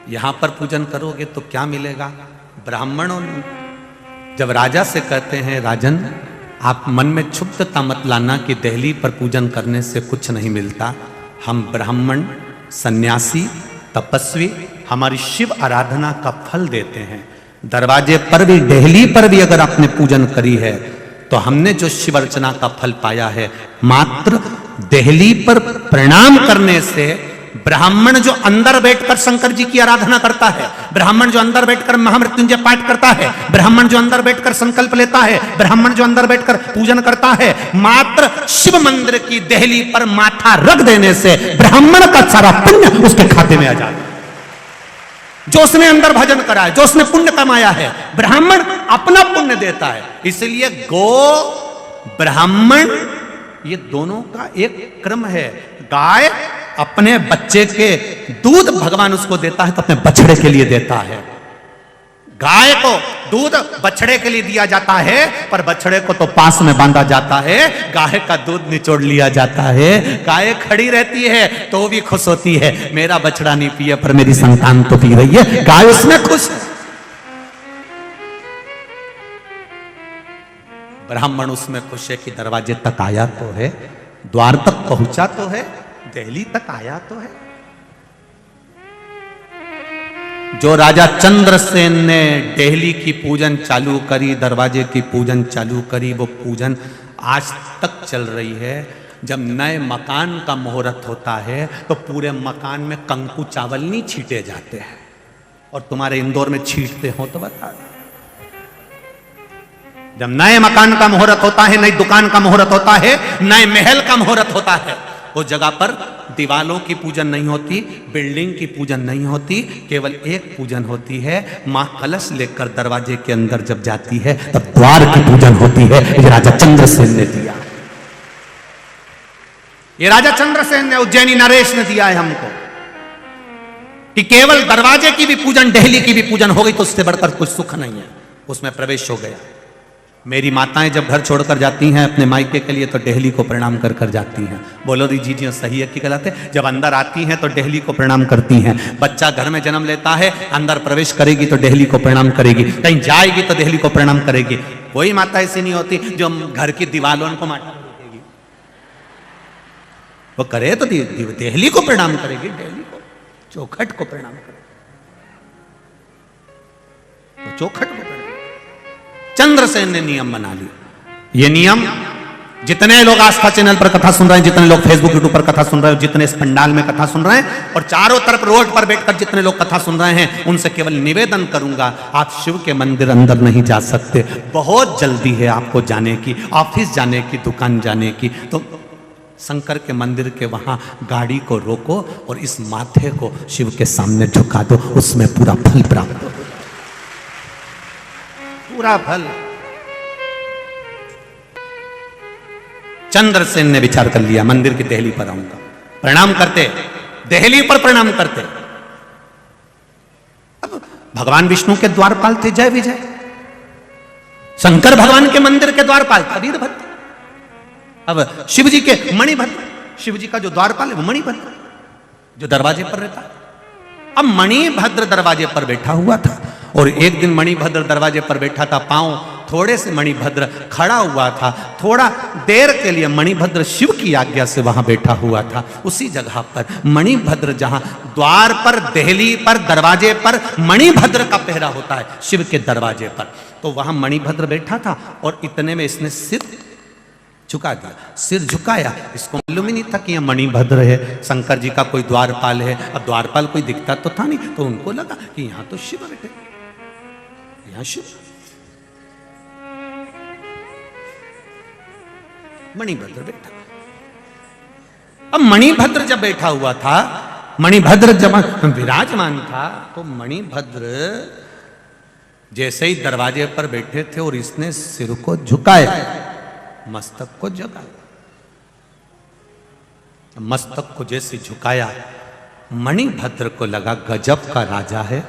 यहां पर पूजन करोगे तो क्या मिलेगा। ब्राह्मणों जब राजा से कहते हैं राजन आप मन में क्षुब्धता मत लाना कि देहली पर पूजन करने से कुछ नहीं मिलता। हम ब्राह्मण, सन्यासी, तपस्वी हमारी शिव आराधना का फल देते हैं। दरवाजे पर भी, देहली पर भी अगर आपने पूजन करी है तो हमने जो शिव अर्चना का फल पाया है, मात्र देहली पर प्रणाम करने से ब्राह्मण जो अंदर बैठकर शंकर जी की आराधना करता है, ब्राह्मण जो अंदर बैठकर महामृत्युंजय पाठ करता है, ब्राह्मण जो अंदर बैठकर संकल्प लेता है, ब्राह्मण जो अंदर बैठकर पूजन करता है, मात्र शिव मंदिर की देहली पर माथा रख देने से ब्राह्मण का सारा पुण्य उसके खाते में आ जाता है। जो उसने अंदर भजन करा है, जो उसने पुण्य कमाया है, ब्राह्मण अपना पुण्य देता है। इसलिए गो ब्राह्मण ये दोनों का एक क्रम है। गाय अपने बच्चे के दूध भगवान उसको देता है तो अपने बछड़े के लिए देता है। गाय को दूध बछड़े के लिए दिया जाता है, पर बछड़े को तो पास में बांधा जाता है, गाय का दूध निचोड़ लिया जाता है। गाय खड़ी रहती है तो भी खुश होती है, मेरा बछड़ा नहीं पिए पर मेरी संतान तो पी रही है, गाय उसमें खुश है। ब्राह्मण उसमें खुश है कि दरवाजे तक आया तो है, द्वार तक पहुंचा तो है, देहली तक आया तो है। जो राजा चंद्रसेन ने देहली की पूजन चालू करी, दरवाजे की पूजन चालू करी, वो पूजन आज तक चल रही है। जब नए मकान का मुहूर्त होता है तो पूरे मकान में कंकु चावल नहीं छीटे जाते हैं, और तुम्हारे इंदौर में छीटते हो तो बता दो। जब नए मकान का मुहूर्त होता है, नई दुकान का मुहूर्त होता है, नए महल का मुहूर्त होता है, उस जगह पर दीवालों की पूजन नहीं होती, बिल्डिंग की पूजन नहीं होती, केवल एक पूजन होती है। मां कलश लेकर दरवाजे के अंदर जब जाती है तब द्वार की पूजन होती है। ये राजा चंद्रसेन ने दिया, ये राजा चंद्रसेन ने, उज्जैनी नरेश ने दिया है हमको, कि केवल दरवाजे की भी पूजन, देहली की भी पूजन हो गई तो उससे बढ़कर कुछ सुख नहीं है, उसमें प्रवेश हो गया। मेरी माताएं जब घर छोड़कर जाती हैं अपने मायके के लिए तो देहली को प्रणाम कर कर जाती हैं। बोलो दी जी जी सही है कि गलत है? जब अंदर आती हैं तो देहली को प्रणाम करती हैं। बच्चा घर में जन्म लेता है, अंदर प्रवेश करेगी तो देहली को प्रणाम करेगी, कहीं जाएगी तो देहली को प्रणाम करेगी। कोई माता ऐसी नहीं होती जो घर की दीवालों को माटा देगी, वो करे तो देहली को प्रणाम करेगी, देहली को, चौखट को प्रणाम करेगी, तो चौखट को। चंद्रसेन ने नियम बना लिया। ये नियम जितने लोग आस्था चैनल पर कथा सुन रहे हैं, जितने लोग फेसबुक यूट्यूब पर कथा सुन रहे हैं, जितने इस पंडाल में कथा सुन रहे हैं, और चारों तरफ रोड पर बैठकर जितने लोग कथा सुन रहे हैं, उनसे केवल निवेदन करूंगा, आप शिव के मंदिर अंदर नहीं जा सकते। बहुत जल्दी है आपको जाने की, ऑफिस जाने की, दुकान जाने की, तो शंकर के मंदिर के वहां गाड़ी को रोको और इस माथे को शिव के सामने झुका दो, उसमें पूरा फल प्राप्त हो, पूरा फल। चंद्रसेन ने विचार कर लिया, मंदिर की देहली पर आऊंगा, प्रणाम करते, देहली पर प्रणाम करते। अब भगवान विष्णु के द्वारपाल थे जय विजय, शंकर भगवान के मंदिर के द्वारपाल था वीरभद्र, अब शिव जी के मणिभद्र, शिव जी का जो द्वारपाल है वो मणिभद्र जो दरवाजे पर रहता है। अब मणिभद्र दरवाजे पर बैठा हुआ था, और एक दिन मणिभद्र दरवाजे पर बैठा था, पांव थोड़े से मणिभद्र खड़ा हुआ था, थोड़ा देर के लिए मणिभद्र शिव की आज्ञा से वहां बैठा हुआ था। उसी जगह पर मणिभद्र, जहां द्वार पर, देहली पर, दरवाजे पर मणिभद्र का पहरा होता है शिव के दरवाजे पर, तो वहां मणिभद्र बैठा था, और इतने में इसने सिर झुका दिया, सिर झुकाया। इसको मालूम ही नहीं था कि यह मणिभद्र है, शंकर जी का कोई द्वारपाल है। अब द्वारपाल कोई दिखता तो था नहीं, तो उनको लगा कि यहां तो शिव बैठे, यहां शिव। मणिभद्र बैठा, अब मणिभद्र जब बैठा हुआ था, मणिभद्र जब विराजमान था, तो मणिभद्र जैसे ही दरवाजे पर बैठे थे और इसने सिर को झुकाया, मस्तक को जगाया, मस्तक को जैसे झुकाया, मणिभद्र को लगा गजब का राजा है।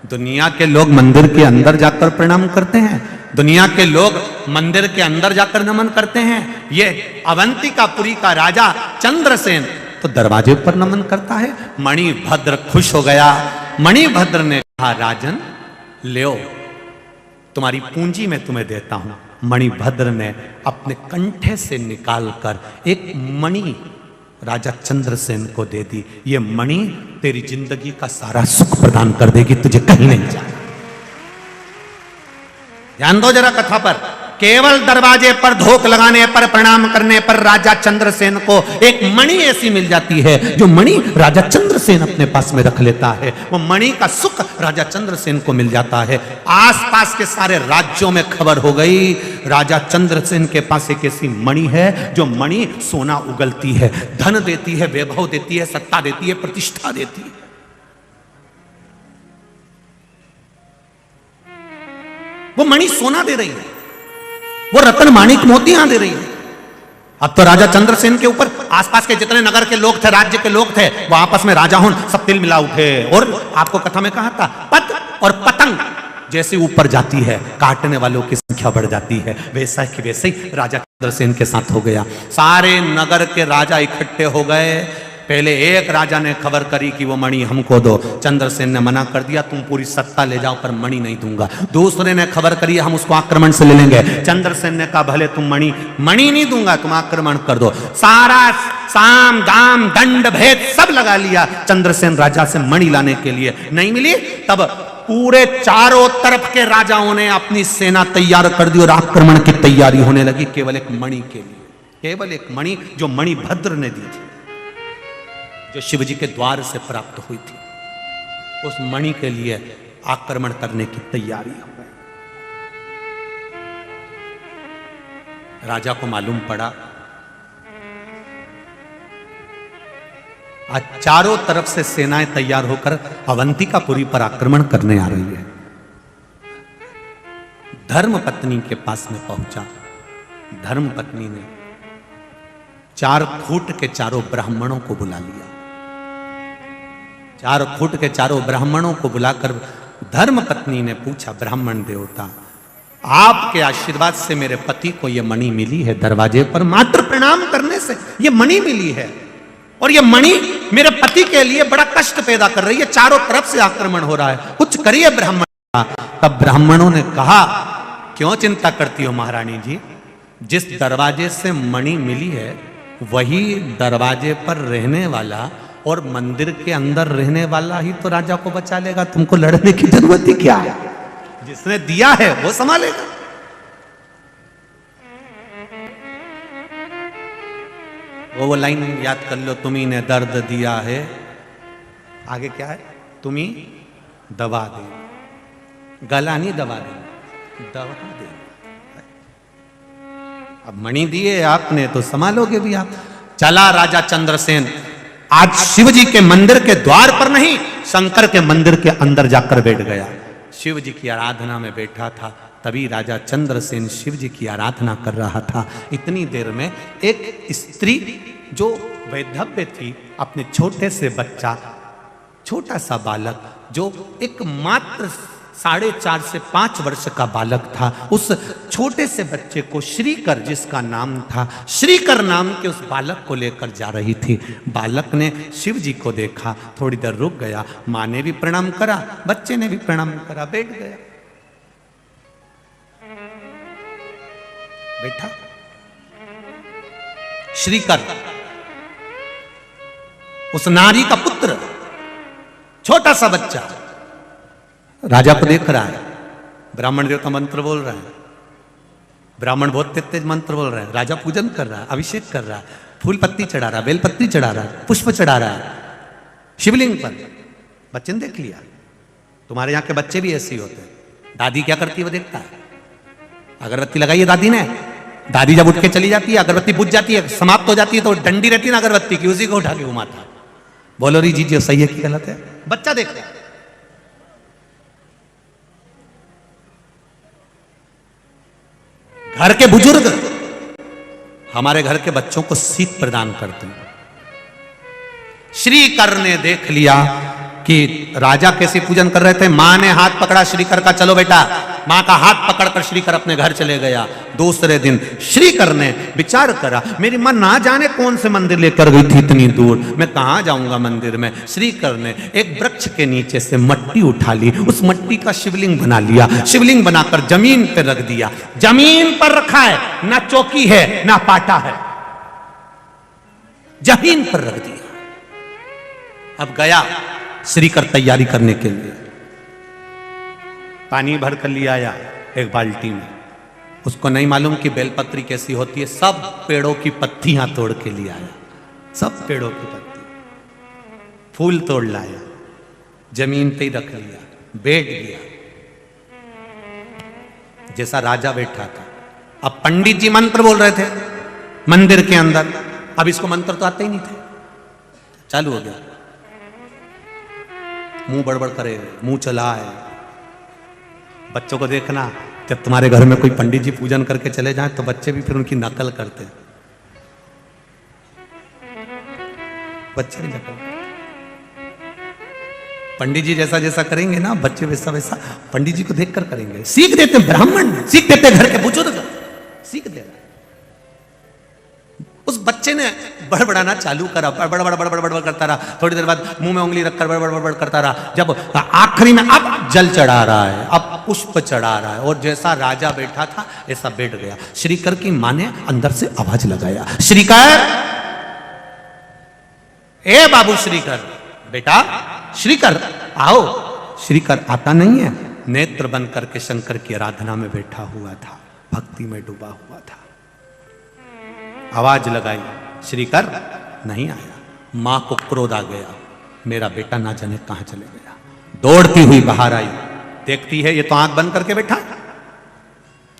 दुनिया के लोग मंदिर के अंदर जाकर प्रणाम करते हैं, दुनिया के लोग मंदिर के अंदर जाकर नमन करते हैं, ये अवंतिकापुरी का राजा चंद्रसेन तो दरवाजे पर नमन करता है। मणिभद्र खुश हो गया। मणिभद्र ने कहा, राजन ले, तुम्हारी पूंजी मैं तुम्हें देता हूं, मणिभद्र ने अपने कंठे से निकालकर एक मणि राजा चंद्रसेन को दे दी। ये मणि तेरी जिंदगी का सारा सुख प्रदान कर देगी, तुझे कहीं नहीं जाना। ध्यान दो जरा कथा पर। केवल दरवाजे पर धोख लगाने पर, प्रणाम करने पर राजा चंद्रसेन को एक मणि ऐसी मिल जाती है जो मणि राजा चंद्रसेन अपने पास में रख लेता है। वो मणि का सुख राजा चंद्रसेन को मिल जाता है। आसपास के सारे राज्यों में खबर हो गई, राजा चंद्रसेन के पास एक ऐसी मणि है जो मणि सोना उगलती है, धन देती है, वैभव देती है, सत्ता देती है, प्रतिष्ठा देती है। वो मणि सोना दे रही है, वो रत्न माणिक मोतियां दे रही है। अब तो राजा चंद्रसेन के ऊपर आसपास के जितने नगर के लोग थे, राज्य के लोग थे, वो आपस में राजा हों सब तिल मिला उठे। और आपको कथा में कहा था, पत और पतंग जैसे ऊपर जाती है, काटने वालों की संख्या बढ़ जाती है। वैसा कि वैसे ही राजा चंद्रसेन के साथ हो गया। सारे नगर के राजा इकट्ठे हो गए। पहले एक राजा ने खबर करी कि वो मणि हमको दो। चंद्रसेन ने मना कर दिया, तुम पूरी सत्ता ले जाओ पर मणि नहीं दूंगा। दूसरे ने खबर करी, हम उसको आक्रमण से ले लेंगे। चंद्रसेन ने कहा, भले तुम मणि नहीं दूंगा, तुम आक्रमण कर दो। सारा साम दाम दंड भेद सब लगा लिया चंद्रसेन राजा से मणि लाने के लिए। नहीं मिली, तब पूरे चारों तरफ के राजाओं ने अपनी सेना तैयार कर दी और आक्रमण की तैयारी होने लगी केवल एक मणि के लिए। केवल एक मणि जो मणिभद्र ने दी थी, जो शिवजी के द्वार से प्राप्त हुई थी, उस मणि के लिए आक्रमण करने की तैयारी हो गई। राजा को मालूम पड़ा आज चारों तरफ से सेनाएं तैयार होकर अवंतिकापुरी पर आक्रमण करने आ रही है। धर्मपत्नी के पास में पहुंचा। धर्मपत्नी ने 4 फुट के चारों ब्राह्मणों को बुला लिया। 4 फुट के चारों ब्राह्मणों को बुलाकर धर्मपत्नी ने पूछा, ब्राह्मण देवता, आपके आशीर्वाद से मेरे पति को यह मणि मिली है, दरवाजे पर मात्र प्रणाम करने से यह मणि मिली है, और यह मणि मेरे पति के लिए बड़ा कष्ट पैदा कर रही है। चारों तरफ से आक्रमण हो रहा है, कुछ करिए ब्राह्मण। तब ब्राह्मणों ने कहा, क्यों चिंता करती हो महारानी जी, जिस दरवाजे से मणि मिली है वही दरवाजे पर रहने वाला और मंदिर के अंदर रहने वाला ही तो राजा को बचा लेगा। तुमको लड़ने की जरूरत ही क्या है? जिसने दिया है वो संभालेगा। वो लाइन याद कर लो, तुम्ही ने दर्द दिया है, आगे क्या है, तुम्ही दवा दे, गला नहीं दबा दे, दवा दे। अब मणि दिए आपने तो संभालोगे भी आप। चला राजा चंद्रसेन आज शिवजी के मंदिर के द्वार पर नहीं, शंकर के मंदिर के अंदर जाकर बैठ गया। शिव जी की आराधना में बैठा था, तभी राजा चंद्रसेन शिव जी की आराधना कर रहा था। इतनी देर में एक स्त्री जो वैधव्य थी, अपने छोटे से बच्चा, छोटा सा बालक जो एक मात्र 4.5 से 5 वर्ष का बालक था, उस छोटे से बच्चे को श्रीकर, जिसका नाम था श्रीकर नाम के, उस बालक को लेकर जा रही थी। बालक ने शिव जी को देखा, थोड़ी देर रुक गया, माँ ने भी प्रणाम करा, बच्चे ने भी प्रणाम करा, बैठ गया। बैठा श्रीकर, उस नारी का पुत्र, छोटा सा बच्चा राजा को देख रहा है। ब्राह्मण देवता मंत्र बोल रहा है, ब्राह्मण बहुत तेज तेज मंत्र बोल रहे हैं। राजा पूजन कर रहा है, अभिषेक कर रहा है, फूल पत्ती चढ़ा रहा है, बेल पत्ती चढ़ा रहा है, पुष्प चढ़ा रहा है शिवलिंग पर। बच्चे ने देख लिया, तुम्हारे यहाँ के बच्चे भी ऐसे ही होते हैं। दादी क्या करती है वो देखता है। अगरबत्ती लगाई है दादी ने, दादी जब उठ के चली जाती है, अगरबत्ती बुझ जाती है, समाप्त हो जाती है, तो डंडी रहती है ना अगरबत्ती की, उसी को उठा के घुमाता। बोलो री जी जो सही है कि गलत है? बच्चा देखता है। घर के बुजुर्ग हमारे घर के बच्चों को सीख प्रदान करते हैं। श्रीकर ने देख लिया कि राजा कैसे पूजन कर रहे थे। माँ ने हाथ पकड़ा श्रीकर का, चलो बेटा। माँ का हाथ पकड़कर श्रीकर अपने घर चले गया। दूसरे दिन श्रीकर ने विचार करा, मेरी माँ ना जाने कौन से मंदिर लेकर गई थी इतनी दूर, मैं कहाँ जाऊंगा मंदिर में। श्रीकर ने एक वृक्ष के नीचे से मट्टी उठा ली, उस मट्टी का शिवलिंग बना लिया। शिवलिंग बनाकर जमीन पर रख दिया। जमीन पर रखा है, ना चौकी है ना पाटा है, जमीन पर रख दिया। अब गया श्रीकर तैयारी करने के लिए, पानी भर कर लिया आया एक बाल्टी में। उसको नहीं मालूम कि बेलपत्री कैसी होती है, सब पेड़ों की पत्तियां तोड़ के लिए आया, सब पेड़ों की पत्ती, फूल तोड़ लाया, जमीन पे ही रख लिया, बैठ गया जैसा राजा बैठा था। अब पंडित जी मंत्र बोल रहे थे मंदिर के अंदर, अब इसको मंत्र तो आते ही नहीं थे। चालू हो गया, मुंह बड़बड़ करे, मुंह चलाए। बच्चों को देखना, जब तुम्हारे घर में कोई पंडित जी पूजन करके चले जाएं तो बच्चे भी फिर उनकी नकल करते हैं। बच्चे भी नकल, पंडित जी जैसा जैसा करेंगे ना बच्चे वैसा वैसा पंडित जी को देखकर करेंगे। सीख देते ब्राह्मण, सीख देते घर के बुजुर्ग, सीख दे। उस बच्चे ने बड़बड़ाना चालू करा, बड़बड़ बड़बड़ बड़बड़ करता रहा। थोड़ी देर बाद मुंह में उंगली रखकर बड़बड़ बड़बड़ करता रहा। जब आखिरी में अब जल चढ़ा रहा है, अब पुष्प चढ़ा रहा है, और जैसा राजा बैठा था ऐसा बैठ गया। श्रीकर की मां ने अंदर से आवाज लगाया, श्रीकर, ए बाबू श्रीकर, बेटा श्रीकर आओ। श्रीकर आता नहीं है, नेत्र बंद करके शंकर की आराधना में बैठा हुआ था, भक्ति में डूबा हुआ था। आवाज लगाई, श्रीकर नहीं आया। मां को क्रोध आ गया, मेरा बेटा ना जाने कहां चले गया। दौड़ती हुई बाहर आई, देखती है ये तो आंख बंद करके बैठा।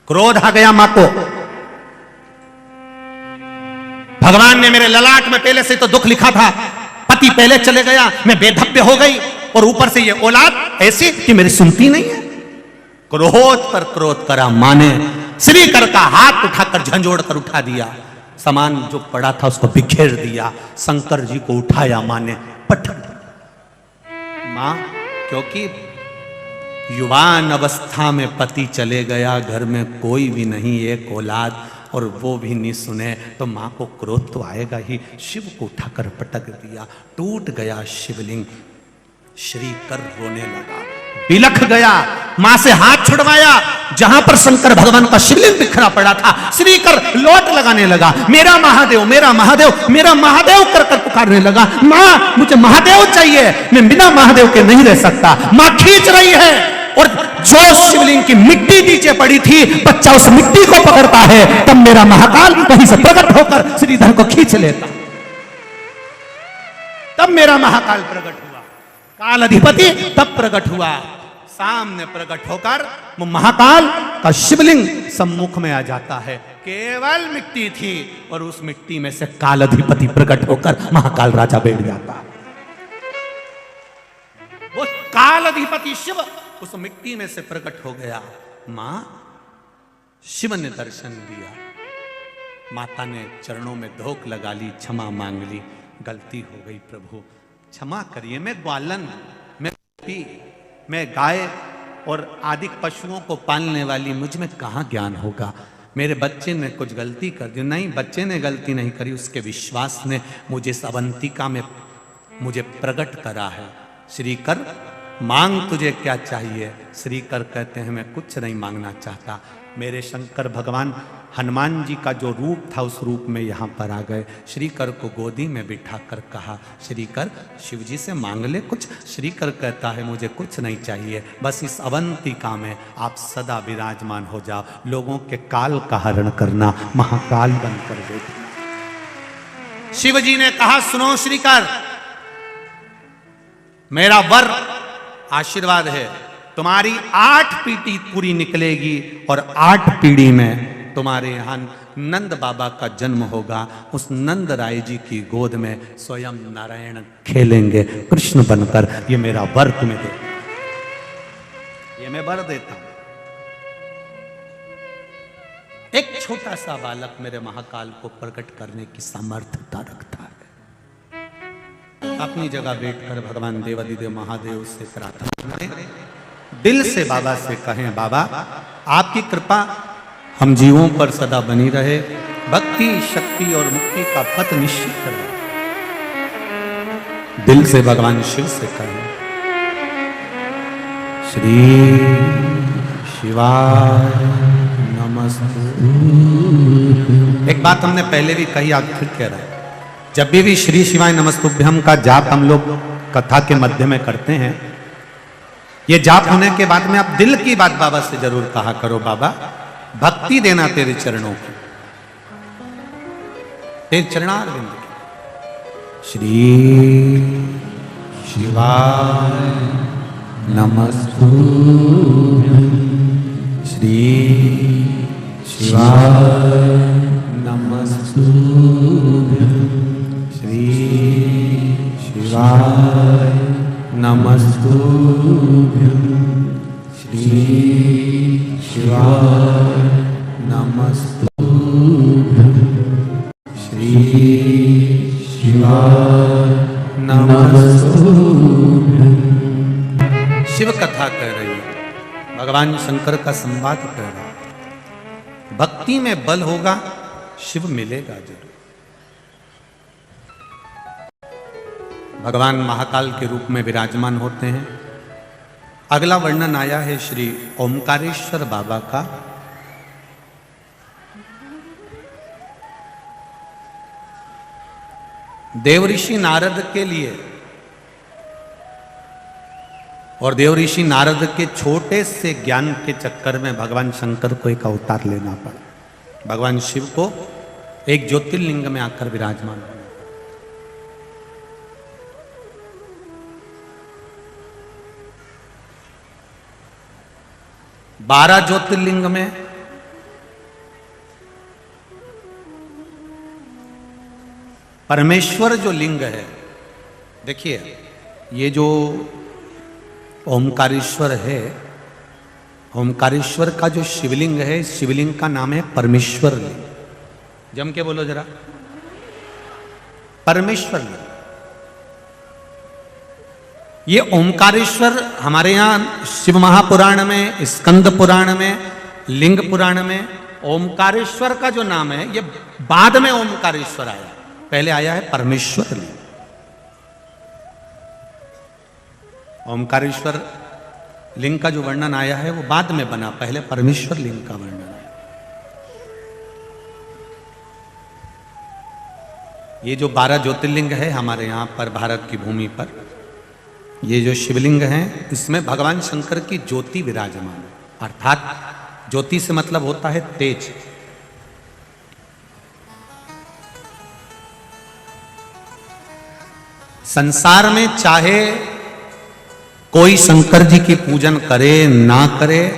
क्रोध आ गया मां को, भगवान ने मेरे ललाट में पहले से तो दुख लिखा था, पति पहले चले गया, मैं बेधब्य हो गई, और ऊपर से ये औलाद ऐसी कि मेरी सुनती नहीं है। क्रोध पर क्रोध करा मां ने, श्रीकर का हाथ उठाकर झंझोड़ कर उठा दिया, सामान जो पड़ा था उसको बिखेर दिया। शंकर जी को उठाया मां ने, पटक। मां, क्योंकि युवान अवस्था में पति चले गया, घर में कोई भी नहीं, एक औलाद, और वो भी नहीं सुने तो मां को क्रोध तो आएगा ही। शिव को उठाकर पटक दिया, टूट गया शिवलिंग। श्रीकर रोने लगा, बिलख गया, मां से हाथ छुड़वाया। जहां पर शंकर भगवान का शिवलिंग बिखरा पड़ा था, श्रीकर लोट लगाने लगा, मेरा महादेव, मेरा महादेव, मेरा महादेव कर कर पुकारने लगा। मां, मुझे महादेव चाहिए, मैं बिना महादेव के नहीं रह सकता। मां खींच रही है, और जो शिवलिंग की मिट्टी नीचे पड़ी थी, बच्चा उस मिट्टी को पकड़ता है, तब मेरा महाकाल कहीं से प्रकट होकर श्रीधर को खींच लेता। तब मेरा महाकाल प्रकट हुआ, काल अधिपति तब प्रकट हुआ। सामने प्रकट होकर वो महाकाल का शिवलिंग सम्मुख में आ जाता है। केवल मिट्टी थी, और उस मिट्टी में से काल अधिपति प्रकट होकर महाकाल राजा बैठ जाता। वो काल अधिपति शिव उस मिट्टी में से प्रकट हो गया। मां, शिव ने दर्शन दिया, माता ने चरणों में धोख लगा ली, क्षमा मांग ली, गलती हो गई प्रभु क्षमा करिए, मैं ग्वालन, मैं गाय और आदि पशुओं को पालने वाली, मुझ में कहाँ ज्ञान होगा। मेरे बच्चे ने कुछ गलती कर दी। नहीं, बच्चे ने गलती नहीं करी, उसके विश्वास ने मुझे इस अवंतिका में मुझे प्रकट करा है। श्रीकर, मांग तुझे क्या चाहिए। श्रीकर कहते हैं, मैं कुछ नहीं मांगना चाहता। मेरे शंकर भगवान हनुमान जी का जो रूप था उस रूप में यहाँ पर आ गए। श्रीकर को गोदी में बिठाकर कहा, श्रीकर शिव जी से मांग ले कुछ। श्रीकर कहता है, मुझे कुछ नहीं चाहिए, बस इस अवंतिका में आप सदा विराजमान हो जाओ, लोगों के काल का हरण करना, महाकाल बनकर बैठना। शिव जी ने कहा, सुनो श्रीकर, मेरा वर आशीर्वाद है, तुम्हारी 8 पीढ़ी पूरी निकलेगी, और 8 पीढ़ी में तुम्हारे यहाँ नंद बाबा का जन्म होगा। उस नंद राय जी की गोद में स्वयं नारायण खेलेंगे कृष्ण बनकर। ये मेरा वर तुम्हें दे, ये मैं वर देता हूं। एक छोटा सा बालक मेरे महाकाल को प्रकट करने की सामर्थ्यता रखता है। अपनी जगह बैठकर भगवान देवादिदेव महादेव से प्रार्थना करें, दिल से बाबा से कहें, बाबा आपकी कृपा हम जीवों पर सदा बनी रहे, भक्ति शक्ति और मुक्ति का पथ निश्चित करें। दिल से भगवान शिव से कहें, श्री शिवाय नमस्ते। एक बात हमने पहले भी कही, आज फिर कह रहा है, जब भी श्री शिवाय नमस्तुभ्यम का जाप हम लोग कथा के मध्य में करते हैं, ये जाप होने के बाद में आप दिल की बात बाबा से जरूर कहा करो, बाबा भक्ति देना तेरे चरणों की, तेरे चरणारविंद की। श्री शिवाय नमस्तुभ्यम, श्री शिवाय नमस्तुभ्यम, श्री शिवाय नमस्तुभ्यम, श्री शिवाय नमस्तुभ्यम, श्री शिवाय नमस्तुभ्यम। शिव कथा कह रही है, भगवान शंकर का संवाद कह रहा है। भक्ति में बल होगा, शिव मिलेगा जरूर। भगवान महाकाल के रूप में विराजमान होते हैं। अगला वर्णन आया है श्री ओमकारेश्वर बाबा का। देवऋषि नारद के लिए और देवऋषि नारद के छोटे से ज्ञान के चक्कर में भगवान शंकर को एक अवतार लेना पड़ा। भगवान शिव को एक ज्योतिर्लिंग में आकर विराजमान हुआ। 12 ज्योतिर्लिंग में परमेश्वर जो लिंग है, देखिए ये जो ओमकारेश्वर है, ओमकारेश्वर का जो शिवलिंग है, शिवलिंग का नाम है परमेश्वर लिंग। जम के बोलो जरा, परमेश्वर लिंग। ये ओमकारेश्वर हमारे यहाँ शिव महापुराण में, स्कंद पुराण में, लिंग पुराण में ओमकारेश्वर का जो नाम है, ये बाद में ओमकारेश्वर आया, पहले आया है परमेश्वर लिंग। ओमकारेश्वर लिंग का जो वर्णन आया है वो बाद में बना, पहले परमेश्वर लिंग का वर्णन आया। ये जो 12 ज्योतिर्लिंग है हमारे यहाँ पर भारत की भूमि पर, ये जो शिवलिंग हैं, इसमें भगवान शंकर की ज्योति विराजमान है। अर्थात ज्योति से मतलब होता है तेज। संसार में चाहे कोई शंकर जी की पूजन करे ना करे,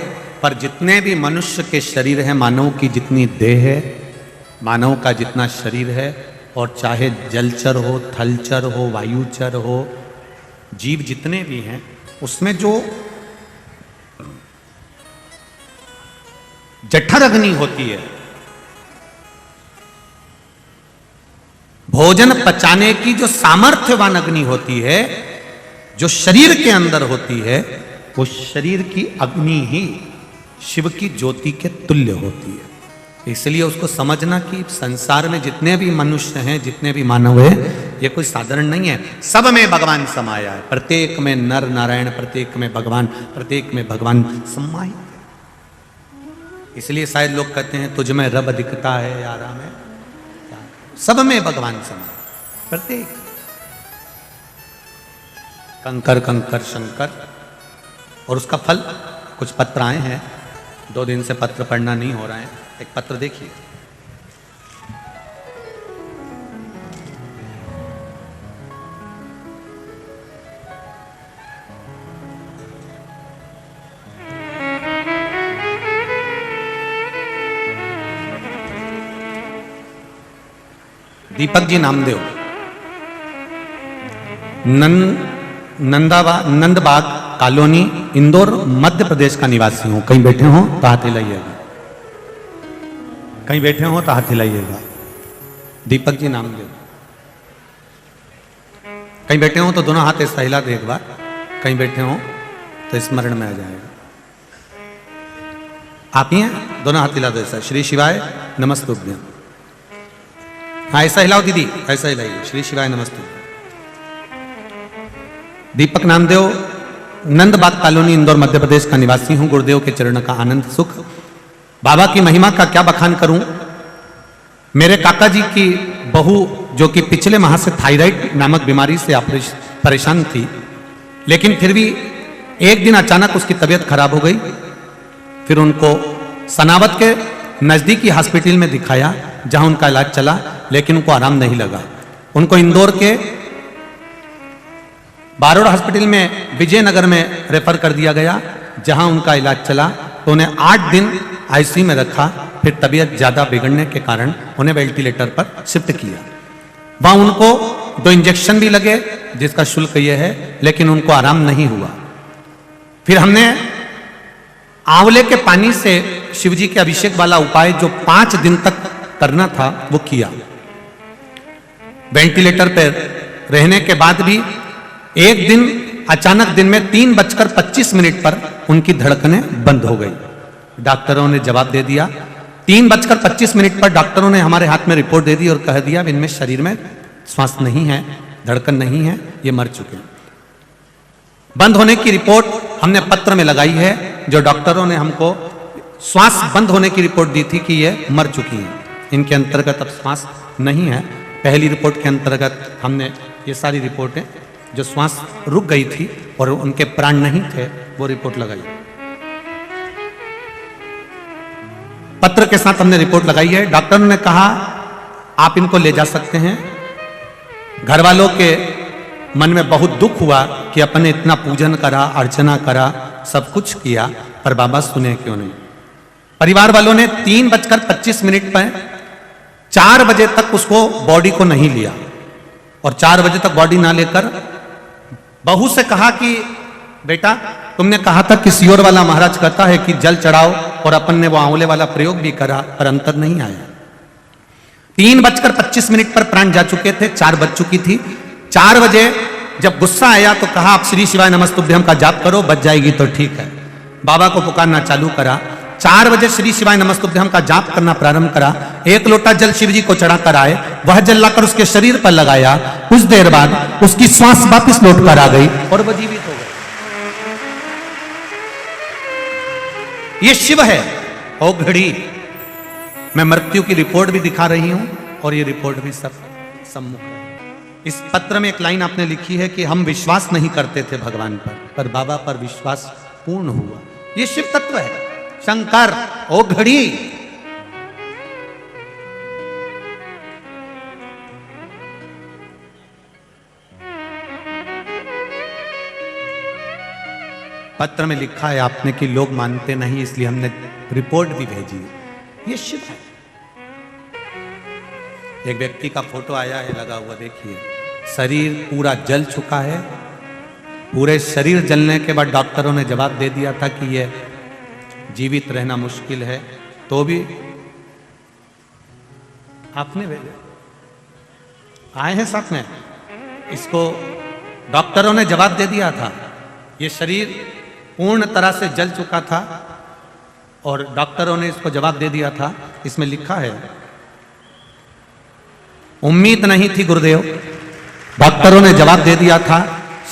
पर जितने भी मनुष्य के शरीर है, मानव की जितनी देह है, मानव का जितना शरीर है, और चाहे जलचर हो, थलचर हो, वायुचर हो, जीव जितने भी हैं, उसमें जो जठर अग्नि होती है, भोजन पचाने की जो सामर्थ्यवान अग्नि होती है, जो शरीर के अंदर होती है, वो शरीर की अग्नि ही शिव की ज्योति के तुल्य होती है। इसलिए उसको समझना कि संसार में जितने भी मनुष्य हैं, जितने भी मानव हैं, ये कोई साधारण नहीं है। सब में भगवान समाया है, प्रत्येक में नर नारायण, प्रत्येक में भगवान, प्रत्येक में भगवान समाया। इसलिए शायद लोग कहते हैं तुझ में रब दिखता है यारा में, सब में भगवान समाया, प्रत्येक। कंकर कंकर शंकर। और उसका फल, कुछ पत्र आए हैं, 2 दिन से पत्र पढ़ना नहीं हो रहा है। एक पत्र देखिए, दीपक जी नामदेव, नंदबाग कॉलोनी, इंदौर, मध्य प्रदेश का निवासी हूं। कहीं बैठे हो तो हाथ हिलाइएगा, कहीं बैठे हो तो हाथ हिलाइएगा। दीपक जी नामदेव, कहीं बैठे हो तो दोनों हाथ ऐसा हिला दे एक बार, कहीं बैठे हो तो स्मरण में आ जाएगा। आप ही हैं, दोनों हाथ हिला दो ऐसा, श्री शिवाय नमस्तुभ्यम। हाँ ऐसा हिलाओ दीदी, ऐसा हिलाइए, श्री शिवाय नमस्तुभ्यम। दीपक नामदेव, नंदबाग कॉलोनी, इंदौर मध्य प्रदेश का निवासी हूं। गुरुदेव के चरण का आनंद सुख। बाबा की महिमा का क्या बखान करूं। मेरे काका जी की बहू जो कि पिछले माह से थायराइड नामक बीमारी से परेशान थी, लेकिन फिर भी एक दिन अचानक उसकी तबीयत खराब हो गई। फिर उनको सनावत के नजदीकी हॉस्पिटल में दिखाया, जहां उनका इलाज चला, लेकिन उनको आराम नहीं लगा। उनको इंदौर के बारोड़ हॉस्पिटल में विजयनगर में रेफर कर दिया गया, जहां उनका इलाज चला। तो उन्हें 8 दिन आईसीयू में रखा। फिर तबीयत ज्यादा बिगड़ने के कारण उन्हें वेंटिलेटर पर शिफ्ट किया। वहां उनको 2 इंजेक्शन भी लगे, जिसका शुल्क यह है, लेकिन उनको आराम नहीं हुआ। फिर हमने आंवले के पानी से शिवजी के अभिषेक वाला उपाय जो 5 दिन तक करना था वो किया। वेंटिलेटर पर रहने के बाद भी एक दिन अचानक दिन में 3:25 पर उनकी धड़कनें बंद हो गई। डॉक्टरों ने जवाब दे दिया। 3:25 पर डॉक्टरों ने हमारे हाथ में रिपोर्ट दे दी और कह दिया इनमें शरीर में श्वास नहीं है, धड़कन नहीं है, ये मर चुके हैं। बंद होने की रिपोर्ट हमने पत्र में लगाई है। जो डॉक्टरों ने हमको श्वास बंद होने की रिपोर्ट दी थी कि ये मर चुकी हैं, इनके अंतर्गत अब श्वास नहीं है। पहली रिपोर्ट के अंतर्गत हमने ये सारी रिपोर्टें जो श्वास रुक गई थी और उनके प्राण नहीं थे वो रिपोर्ट लगाई। पत्र के साथ हमने रिपोर्ट लगाई है। डॉक्टर ने कहा आप इनको ले जा सकते हैं। घर वालों के मन में बहुत दुख हुआ कि अपने इतना पूजन करा, अर्चना करा, सब कुछ किया, पर बाबा सुने क्यों नहीं। परिवार वालों ने 3:25 पर 4 बजे तक उसको बॉडी को नहीं लिया और 4 बजे तक बॉडी ना लेकर बहू से कहा कि बेटा तुमने कहा था कि सियोर वाला महाराज कहता है कि जल चढ़ाओ, और अपन ने वो आंवले वाला प्रयोग भी करा, पर अंतर नहीं आया। 3:25 पर प्राण जा चुके थे, 4 बज चुकी थी। 4 बजे जब गुस्सा आया तो कहा आप श्री शिवाय नमस्तुभ्यम का जाप करो, बच जाएगी तो ठीक है। बाबा को पुकारना चालू करा। 4 बजे श्री शिवाय नमस्तुभ्यम का जाप करना प्रारंभ करा। 1 लोटा जल शिव जी को चढ़ाकर आए, वह जल लाकर उसके शरीर पर लगाया। कुछ देर बाद उसकी श्वास वापस लौट कर आ गई और वह जीवित हो गई। ये शिव है। ओ घड़ी, मैं मृत्यु की रिपोर्ट भी दिखा रही हूं और ये रिपोर्ट भी सब सम्मुख है। इस पत्र में एक लाइन आपने लिखी है कि हम विश्वास नहीं करते थे भगवान पर बाबा पर विश्वास पूर्ण हुआ। ये शिव तत्व है। शंकर, ओ घड़ी, पत्र में लिखा है आपने कि लोग मानते नहीं, इसलिए हमने रिपोर्ट भी भेजी। ये शिव है। एक व्यक्ति का फोटो आया है लगा हुआ, देखिए, शरीर पूरा जल चुका है। पूरे शरीर जलने के बाद डॉक्टरों ने जवाब दे दिया था कि यह जीवित रहना मुश्किल है, तो भी आपने भेजे, आए हैं साथ में। इसको डॉक्टरों ने जवाब दे दिया था। ये शरीर पूर्ण तरह से जल चुका था और डॉक्टरों ने इसको जवाब दे दिया था। इसमें लिखा है उम्मीद नहीं थी गुरुदेव, डॉक्टरों ने जवाब दे दिया था।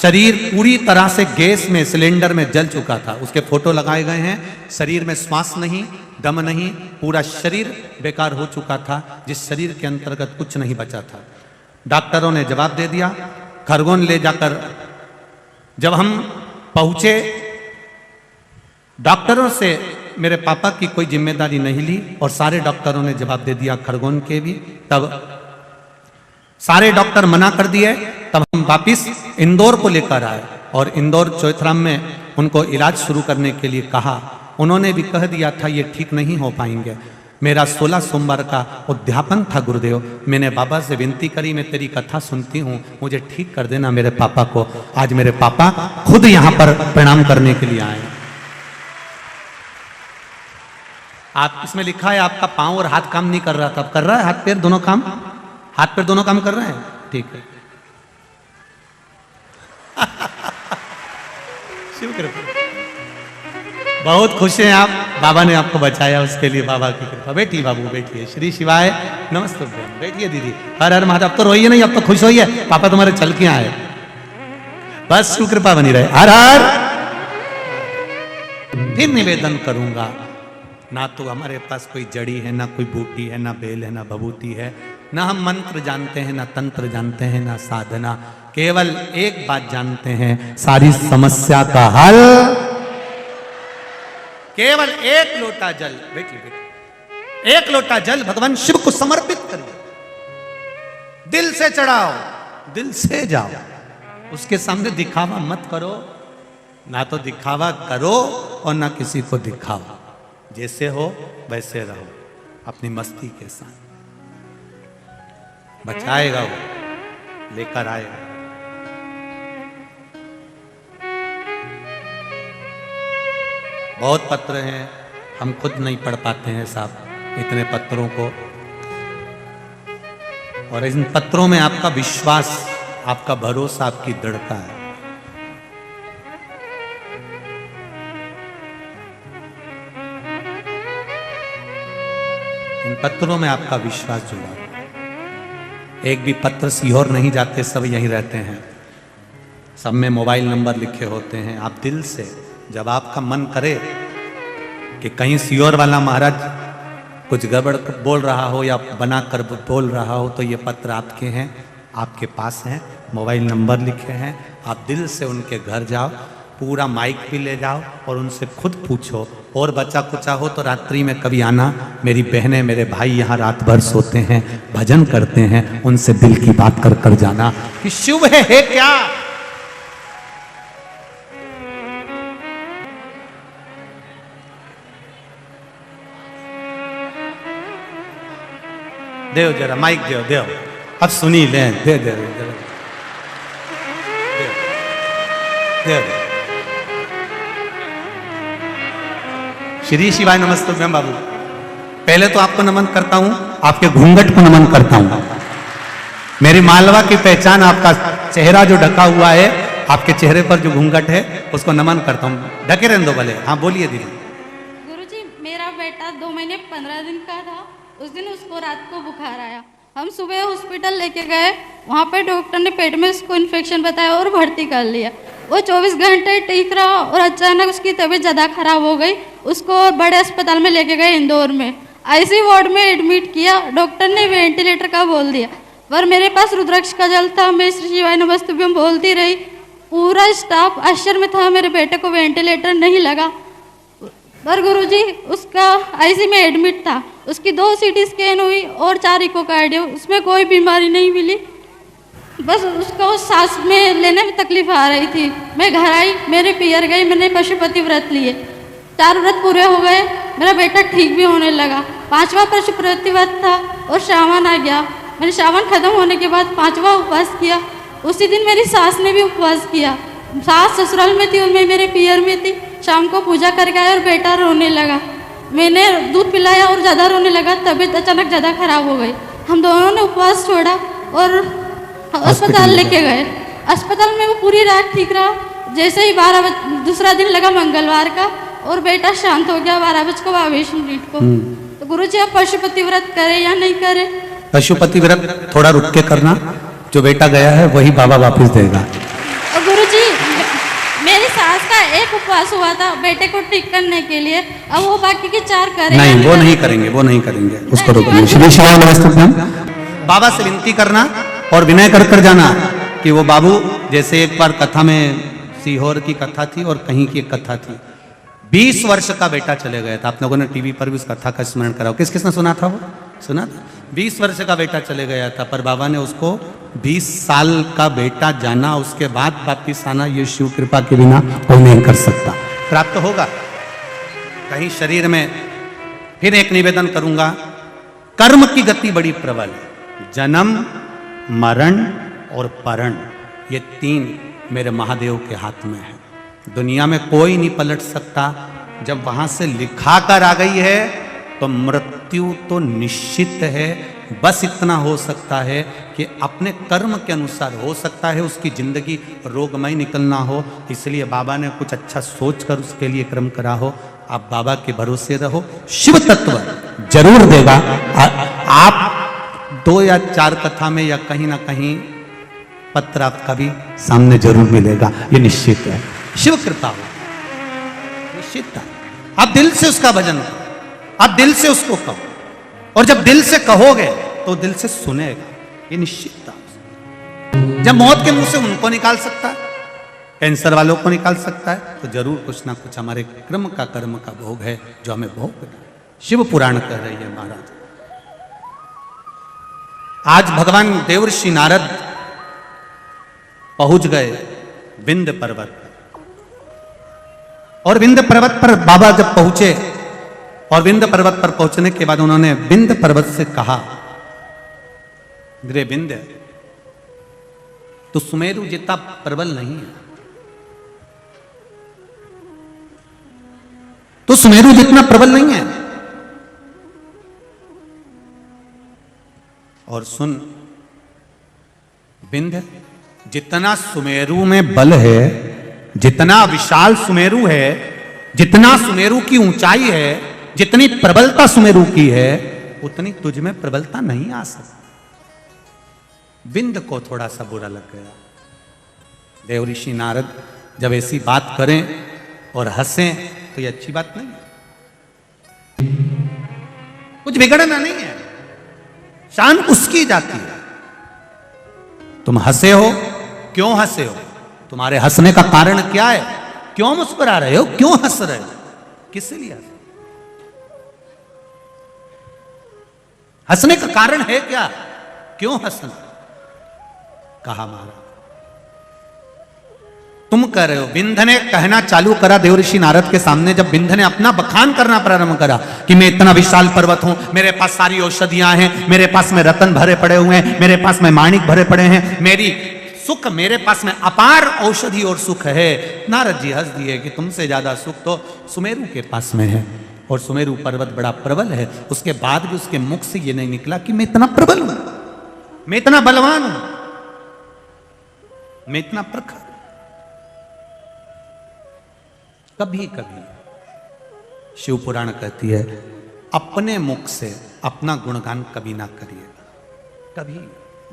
शरीर पूरी तरह से गैस में, सिलेंडर में जल चुका था। उसके फोटो लगाए गए हैं। शरीर में श्वास नहीं, दम नहीं, पूरा शरीर बेकार हो चुका था, जिस शरीर के अंतर्गत कुछ नहीं बचा था। डॉक्टरों ने जवाब दे दिया। खरगोन ले जाकर जब हम पहुंचे, डॉक्टरों से मेरे पापा की कोई जिम्मेदारी नहीं ली और सारे डॉक्टरों ने जवाब दे दिया, खरगोन के भी। तब सारे डॉक्टर मना कर दिए। तब हम वापिस इंदौर को लेकर आए और इंदौर चौथराम में उनको इलाज शुरू करने के लिए कहा। उन्होंने भी कह दिया था ये ठीक नहीं हो पाएंगे। मेरा 16 सोमवार का उद्यापन था गुरुदेव। मैंने बाबा से विनती करी, मैं तेरी कथा सुनती हूँ, मुझे ठीक कर देना मेरे पापा को। आज मेरे पापा खुद यहाँ पर प्रणाम करने के लिए आए। आप इसमें लिखा है आपका पांव और हाथ काम नहीं कर रहा था, अब कर रहा है हाथ पैर दोनों काम? हाथ पैर दोनों काम कर रहे हैं, ठीक है। शिव कृपा। बहुत खुश हैं आप, बाबा ने आपको बचाया, उसके लिए बाबा की कृपा। बैठिए बाबू, बैठिए। श्री शिवाय नमस्ते। बैठिए दीदी। हर हर महादेव। अब तो रोइए नहीं, अब तो खुश होइए, पापा तुम्हारे चल के आए। बस शिव कृपा बनी रहे। हर हर। फिर निवेदन करूंगा, ना तो हमारे पास कोई जड़ी है, ना कोई बूटी है, ना बेल है, ना भभूति है, ना हम मंत्र जानते हैं, ना तंत्र जानते हैं, ना साधना। केवल एक बात जानते हैं, सारी समस्या का हल केवल एक लोटा जल। बैठिए बैठिए। एक लोटा जल भगवान शिव को समर्पित करिए, दिल से चढ़ाओ, दिल से जाओ। उसके सामने दिखावा मत करो, ना तो दिखावा करो और ना किसी को दिखाओ। जैसे हो वैसे रहो, अपनी मस्ती के साथ। बचाएगा वो, लेकर आएगा। बहुत पत्र हैं, हम खुद नहीं पढ़ पाते हैं साहब इतने पत्रों को। और इन पत्रों में आपका विश्वास, आपका भरोसा, आपकी दृढ़ता है। इन पत्रों में आपका विश्वास जुड़ा। एक भी पत्र सीहोर नहीं जाते, सब यहीं रहते हैं। सब में मोबाइल नंबर लिखे होते हैं। आप दिल से, जब आपका मन करे कि कहीं सीहोर वाला महाराज कुछ गड़बड़ बोल रहा हो या बना कर बोल रहा हो, तो ये पत्र आपके हैं, आपके पास हैं, मोबाइल नंबर लिखे हैं। आप दिल से उनके घर जाओ, पूरा माइक भी ले जाओ और उनसे खुद पूछो। और बचा कुचा हो तो रात्रि में कभी आना, मेरी बहनें मेरे भाई यहाँ रात भर सोते हैं, भजन करते हैं, उनसे दिल की बात कर कर जाना कि शिव है क्या। देव जरा माइक देव, देव अब सुनी ले। दे दे दे दे। श्री शिवाय नमस्ते मैम बाबू। पहले तो आपको नमन करता हूं, आपके घूंघट को नमन करता हूं। मेरी मालवा की पहचान आपका चेहरा जो ढका हुआ है, आपके चेहरे पर जो घूंघट है, उसको नमन करता हूं। ढके रहने दो भले। हाँ बोलिए दीदी। गुरुजी, मेरा बेटा 2 महीने 15 दिन का था। उस दिन उसको रात को बुखार आया। हम सुबह हॉस्पिटल लेके गए, वहाँ पे डॉक्टर ने पेट में उसको इन्फेक्शन बताया और भर्ती कर लिया। वो 24 घंटे ठीक रहा और अचानक उसकी तबीयत ज़्यादा खराब हो गई। उसको बड़े अस्पताल में लेके गए, इंदौर में आईसीयू वार्ड में एडमिट किया। डॉक्टर ने वेंटिलेटर का बोल दिया, पर मेरे पास रुद्राक्ष का जल था। मैं श्री शिवाय नमस्तुभ्यम बोलती रही। पूरा स्टाफ आश्चर्य में था, मेरे बेटे को वेंटिलेटर नहीं लगा। पर गुरुजी, उसका आईसीयू में एडमिट था। उसकी 2 सीटी स्कैन हुई और 4 इकोकार्डियो, उसमें कोई बीमारी नहीं मिली। बस उसको सांस में लेने में तकलीफ आ रही थी। मैं घर आई, मेरे पियर गई, मैंने पशुपति व्रत लिए। 4 व्रत पूरे हो गए, मेरा बेटा ठीक भी होने लगा। 5वां पशुपति व्रत था और श्रावण आ गया। मैंने श्रावण खत्म होने के बाद 5वां उपवास किया। उसी दिन मेरी सास ने भी उपवास किया। सास ससुराल में थी और मैं मेरे पियर में थी। शाम को पूजा करके आया और बेटा रोने लगा। मैंने दूध पिलाया और ज़्यादा रोने लगा। तबीयत अचानक ज़्यादा खराब हो गई। हम दोनों ने उपवास छोड़ा और अस्पताल लेके गए। अस्पताल में वो पूरी रात ठीक रहा। जैसे ही 12 बजे दूसरा दिन लगा मंगलवार का, और बेटा शांत हो गया 12:22 को। तो गुरुजी, आप पशुपति व्रत करें या नहीं करें? पशुपति व्रत थोड़ा रुक के करना, जो बेटा गया है वही बाबा वापस देगा। और गुरुजी, मेरी सास का एक उपवास हुआ था बेटे को ठीक करने के लिए। अब वो बाकी के 4 करें? नहीं, वो नहीं करेंगे, वो नहीं करेंगे, उसको रोकना। श्री शिवाय नमस्ते। बाबा से विनती करना और विनय कर कर जाना कि वो बाबू, जैसे एक बार कथा में सीहोर की कथा थी और कहीं की एक कथा थी, 20 वर्ष का बेटा चले गया था। आप लोगों ने टीवी पर भी उस कथा का स्मरण करा। किस किसने सुना था? वो सुना था। 20 वर्ष का बेटा चले गया था, पर बाबा ने उसको 20 साल का बेटा जाना, उसके बाद वापिस आना, ये शिव कृपा के बिना कोई नहीं कर सकता। प्राप्त होगा। कहीं शरीर में फिर एक निवेदन करूंगा, कर्म की गति बड़ी प्रबल है। जन्म, मरण और परण, ये 3 मेरे महादेव के हाथ में है। दुनिया में कोई नहीं पलट सकता। जब वहां से लिखा कर आ गई है तो मृत्यु तो निश्चित है। बस इतना हो सकता है कि अपने कर्म के अनुसार हो सकता है उसकी जिंदगी रोगमय निकलना हो, इसलिए बाबा ने कुछ अच्छा सोचकर उसके लिए कर्म करा हो। आप बाबा के भरोसे रहो, शिव तत्व जरूर देगा। आप 2 या 4 कथा में या कहीं ना कहीं पत्र आपका भी सामने जरूर मिलेगा, ये निश्चित है। शिव कृपा हो, निश्चित है। आप दिल से उसका भजन करो, आप दिल से उसको कहो, और जब दिल से कहोगे तो दिल से सुनेगा, ये निश्चित था। जब मौत के मुंह से उनको निकाल सकता है, कैंसर वालों को निकाल सकता है, तो जरूर कुछ ना कुछ हमारे कर्म का भोग है जो हमें भोगना है। शिव पुराण कह रही है महाराज। आज भगवान देवर्षि नारद पहुंच गए विंध्य पर्वत पर, और विंध्य पर्वत पर बाबा जब पहुंचे, और विंध्य पर्वत पर पहुंचने के बाद उन्होंने विंध्य पर्वत से कहा, रे विंध्य, तो सुमेरु जितना प्रबल नहीं है, तो सुमेरु जितना प्रबल नहीं है। और सुन विंध्य, जितना सुमेरु में बल है, जितना विशाल सुमेरु है, जितना सुमेरु की ऊंचाई है, जितनी प्रबलता सुमेरु की है, उतनी तुझ में प्रबलता नहीं आ सकती। विंध्य को थोड़ा सा बुरा लग गया। देवऋषि नारद जब ऐसी बात करें और हंसें तो ये अच्छी बात नहीं है, कुछ बिगड़ना नहीं है, शान उसकी जाती है। तुम हंसे हो, क्यों हंसे हो? तुम्हारे हंसने का कारण क्या है? क्यों मुस्कुरा रहे हो? क्यों हंस रहे हो? किस लिए हंसने का कारण है क्या? क्यों हंसना? कहा महाराज, तुम कह रहे हो। विंध्य ने कहना चालू करा देवऋषि नारद के सामने, जब विंध्य ने अपना बखान करना प्रारंभ करा कि मैं इतना विशाल पर्वत हूं, मेरे पास सारी औषधियां हैं, मेरे पास में रत्न भरे पड़े हुए हैं, मेरे पास में माणिक भरे पड़े हैं, मेरी सुख, मेरे पास में अपार औषधि और सुख है। नारद जी हंस दिए कि तुमसे ज्यादा सुख तो सुमेरु के पास में है, और सुमेरु पर्वत बड़ा प्रबल है। उसके बाद भी उसके मुख से ये नहीं निकला कि मैं इतना प्रबल हूं, मैं इतना बलवान हूं, मैं इतना प्रखर। कभी कभी शिव पुराण कहती है, अपने मुख से अपना गुणगान कभी ना करिएगा, कभी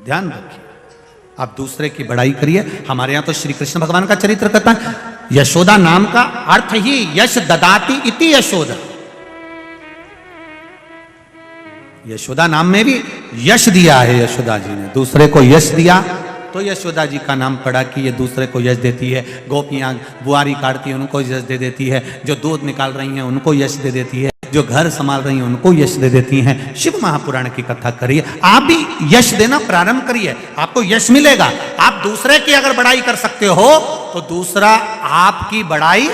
ध्यान रखिए। आप दूसरे की बड़ाई करिए। हमारे यहां तो श्री कृष्ण भगवान का चरित्र कहता है, यशोदा नाम का अर्थ ही यश ददाती इति यशोदा। यशोदा नाम में भी यश दिया है यशोदा जी ने, दूसरे को यश दिया तो यशोदा जी का नाम पड़ा कि ये दूसरे को यश देती है। गोपियां बुआरी काटती है, उनको यश दे देती है। जो दूध निकाल रही हैं उनको यश दे देती है। जो घर संभाल रही हैं उनको यश दे देती हैं। शिव महापुराण की कथा करिए, आप भी यश देना प्रारंभ करिए, आपको यश मिलेगा। आप दूसरे की अगर बड़ाई कर सकते हो तो दूसरा आपकी बड़ाई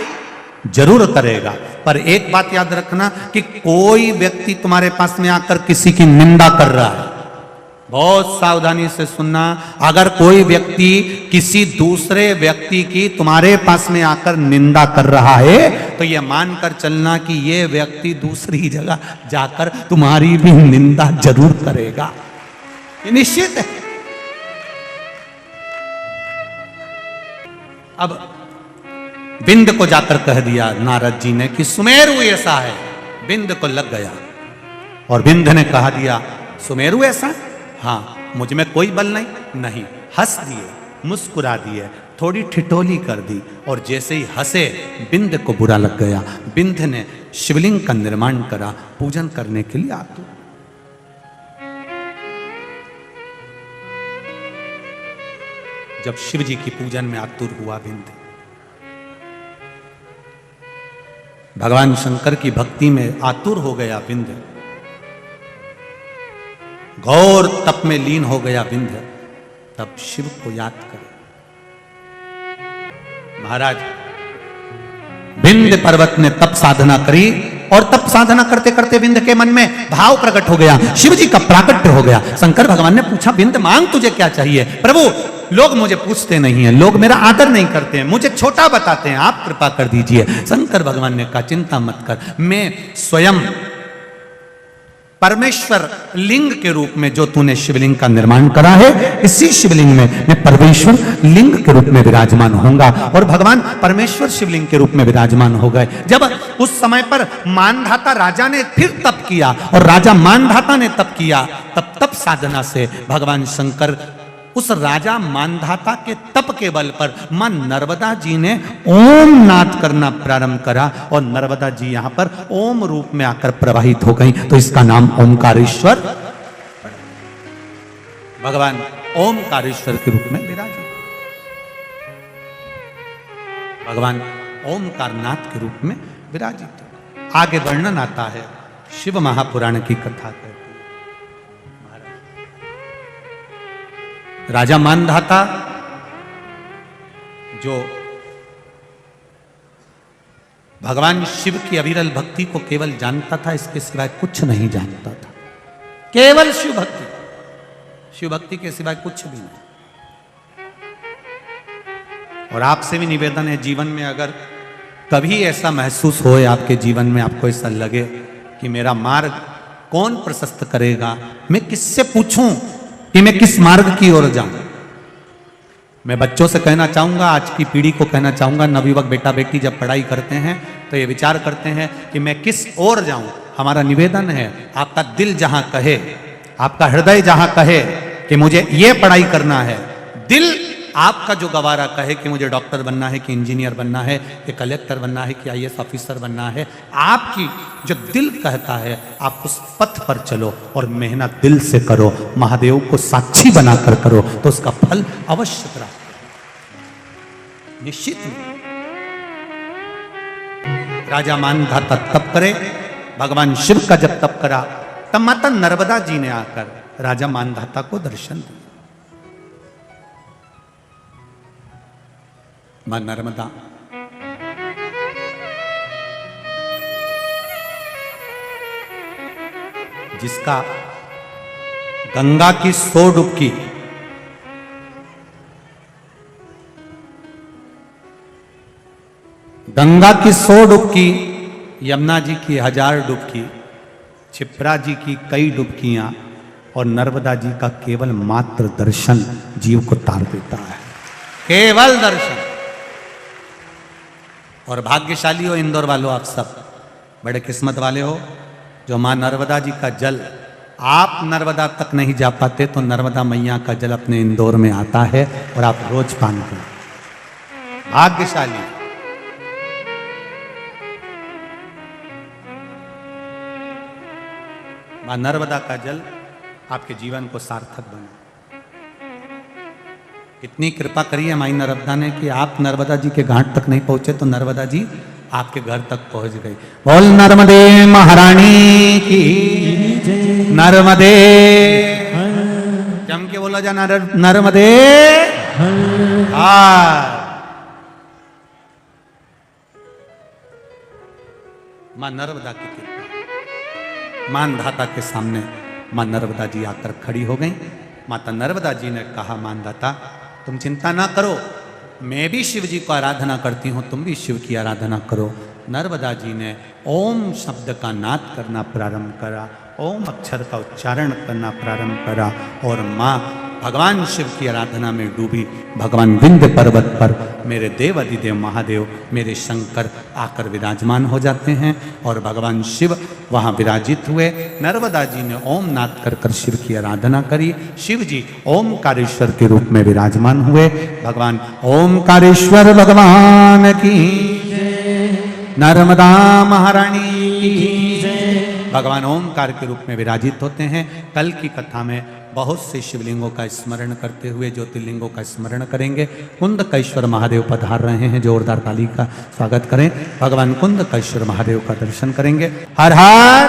जरूर करेगा। पर एक बात याद रखना कि कोई व्यक्ति तुम्हारे पास में आकर किसी की निंदा कर रहा है, बहुत सावधानी से सुनना। अगर कोई व्यक्ति किसी दूसरे व्यक्ति की तुम्हारे पास में आकर निंदा कर रहा है तो यह मानकर चलना कि यह व्यक्ति दूसरी जगह जाकर तुम्हारी भी निंदा जरूर करेगा, ये निश्चित है। अब विंध्य को जाकर कह दिया नारद जी ने कि सुमेरु ऐसा है। विंध्य को लग गया और विंध्य ने कहा दिया, सुमेरु ऐसा? हाँ, मुझ में कोई बल नहीं। हंस दिए, मुस्कुरा दिए, थोड़ी ठिठोली कर दी, और जैसे ही हंसे विंध्य को बुरा लग गया। विंध्य ने शिवलिंग का निर्माण करा, पूजन करने के लिए आतुर। जब शिव जी की पूजन में आतुर हुआ विंध्य, भगवान शंकर की भक्ति में आतुर हो गया विंध्य, घोर तप में लीन हो गया विंध्य। तब शिव को याद करे। महाराज, विंध्य पर्वत ने तप साधना करी, और तप साधना करते करते विंध्य के मन में भाव प्रकट हो गया, शिव जी का प्राकट्य हो गया। शंकर भगवान ने पूछा, विंध्य मांग तुझे क्या चाहिए? प्रभु, लोग मुझे पूछते नहीं हैं, लोग मेरा आदर नहीं करते हैं, मुझे छोटा बताते हैं, आप कृपा कर दीजिए। शंकर भगवान ने कहा, चिंता मत कर, मैं स्वयं परमेश्वर लिंग के रूप में जो तूने शिवलिंग का निर्माण करा है, इसी शिवलिंग में मैं परमेश्वर लिंग के रूप में विराजमान होऊंगा। और भगवान परमेश्वर शिवलिंग के रूप में विराजमान हो गए। जब उस समय पर मानधाता राजा ने फिर तप किया और राजा मानधाता ने तप किया, तब साधना से भगवान शंकर उस राजा मानधाता के तप के बल पर मां नर्मदा जी ने ओम नाद करना प्रारंभ करा और नर्मदा जी यहां पर ओम रूप में आकर प्रवाहित हो गई। तो इसका नाम ओमकारेश्वर। भगवान ओमकारेश्वर के रूप में विराजित, भगवान ओमकारनाथ के रूप में विराजित। आगे वर्णन आता है, शिव महापुराण की कथा कहती है। राजा मानधाता जो भगवान शिव की अविरल भक्ति को केवल जानता था, इसके सिवाय कुछ नहीं जानता था। केवल शिव भक्ति, शिव भक्ति के सिवाय कुछ भी नहीं। और आपसे भी निवेदन है, जीवन में अगर कभी ऐसा महसूस होए आपके जीवन में, आपको ऐसा लगे कि मेरा मार्ग कौन प्रशस्त करेगा, मैं किससे पूछूं कि मैं किस मार्ग की ओर जाऊं। मैं बच्चों से कहना चाहूंगा, आज की पीढ़ी को कहना चाहूंगा, नवयुवक बेटा बेटी जब पढ़ाई करते हैं तो ये विचार करते हैं कि मैं किस ओर जाऊं। हमारा निवेदन है, आपका दिल जहां कहे, आपका हृदय जहां कहे कि मुझे ये पढ़ाई करना है, दिल आपका जो गवारा कहे कि मुझे डॉक्टर बनना है, कि इंजीनियर बनना है, कि कलेक्टर बनना है, कि आईएएस ऑफिसर बनना है, आपकी जो दिल कहता है आप उस पथ पर चलो और मेहनत दिल से करो, महादेव को साक्षी बनाकर करो, तो उसका फल अवश्य प्राप्त निश्चित। राजा मानधाता तप करे, भगवान शिव का जब तप करा तब माता नर्मदा जी ने आकर राजा मानधाता को दर्शन दिया। मां नर्मदा जिसका गंगा की 100 डुबकी, गंगा की 100 डुबकी, यमुना जी की 1000 डुबकी, क्षिप्रा जी की कई डुबकियां और नर्मदा जी का केवल मात्र दर्शन जीव को तार देता है। केवल दर्शन। और भाग्यशाली हो इंदौर वालों, आप सब बड़े किस्मत वाले हो जो मां नर्मदा जी का जल, आप नर्मदा तक नहीं जा पाते तो नर्मदा मैया का जल अपने इंदौर में आता है और आप रोज पान करें। भाग्यशाली। मां नर्मदा का जल आपके जीवन को सार्थक बने। इतनी कृपा करी है माई नर्मदा ने कि आप नर्मदा जी के घाट तक नहीं पहुंचे तो नर्मदा जी आपके घर तक पहुंच गई। बोल नर्मदे महारानी की, नर्मदे जम के बोला जा, नर्मदे। मां नर्मदा की कृपा, मानधाता के सामने मां नर्मदा जी आकर खड़ी हो गई। माता नर्मदा जी ने कहा, मानधाता तुम चिंता ना करो, मैं भी शिव जी को आराधना करती हूँ, तुम भी शिव की आराधना करो। नर्मदा जी ने ओम शब्द का नाद करना प्रारंभ करा, ओम अक्षर का उच्चारण करना प्रारंभ करा और माँ भगवान शिव की आराधना में डूबी। भगवान विंध्य पर्वत पर मेरे देव अधिदेव महादेव, मेरे शंकर आकर विराजमान हो जाते हैं और भगवान शिव वहाँ विराजित हुए। नर्मदा जी ने ओम नाद कर कर शिव की आराधना करी। शिव जी ओमकारेश्वर के रूप में विराजमान हुए। भगवान ओमकारेश्वर भगवान की, नर्मदा महारानी की। भगवान ओमकार के रूप में विराजित होते हैं। कल की कथा में बहुत से शिवलिंगों का स्मरण करते हुए ज्योतिर्लिंगों का स्मरण करेंगे। कुंदकेश्वर महादेव पधार रहे हैं, जोरदार ताली का स्वागत करें। भगवान कुंदकेश्वर महादेव का दर्शन करेंगे। हर हर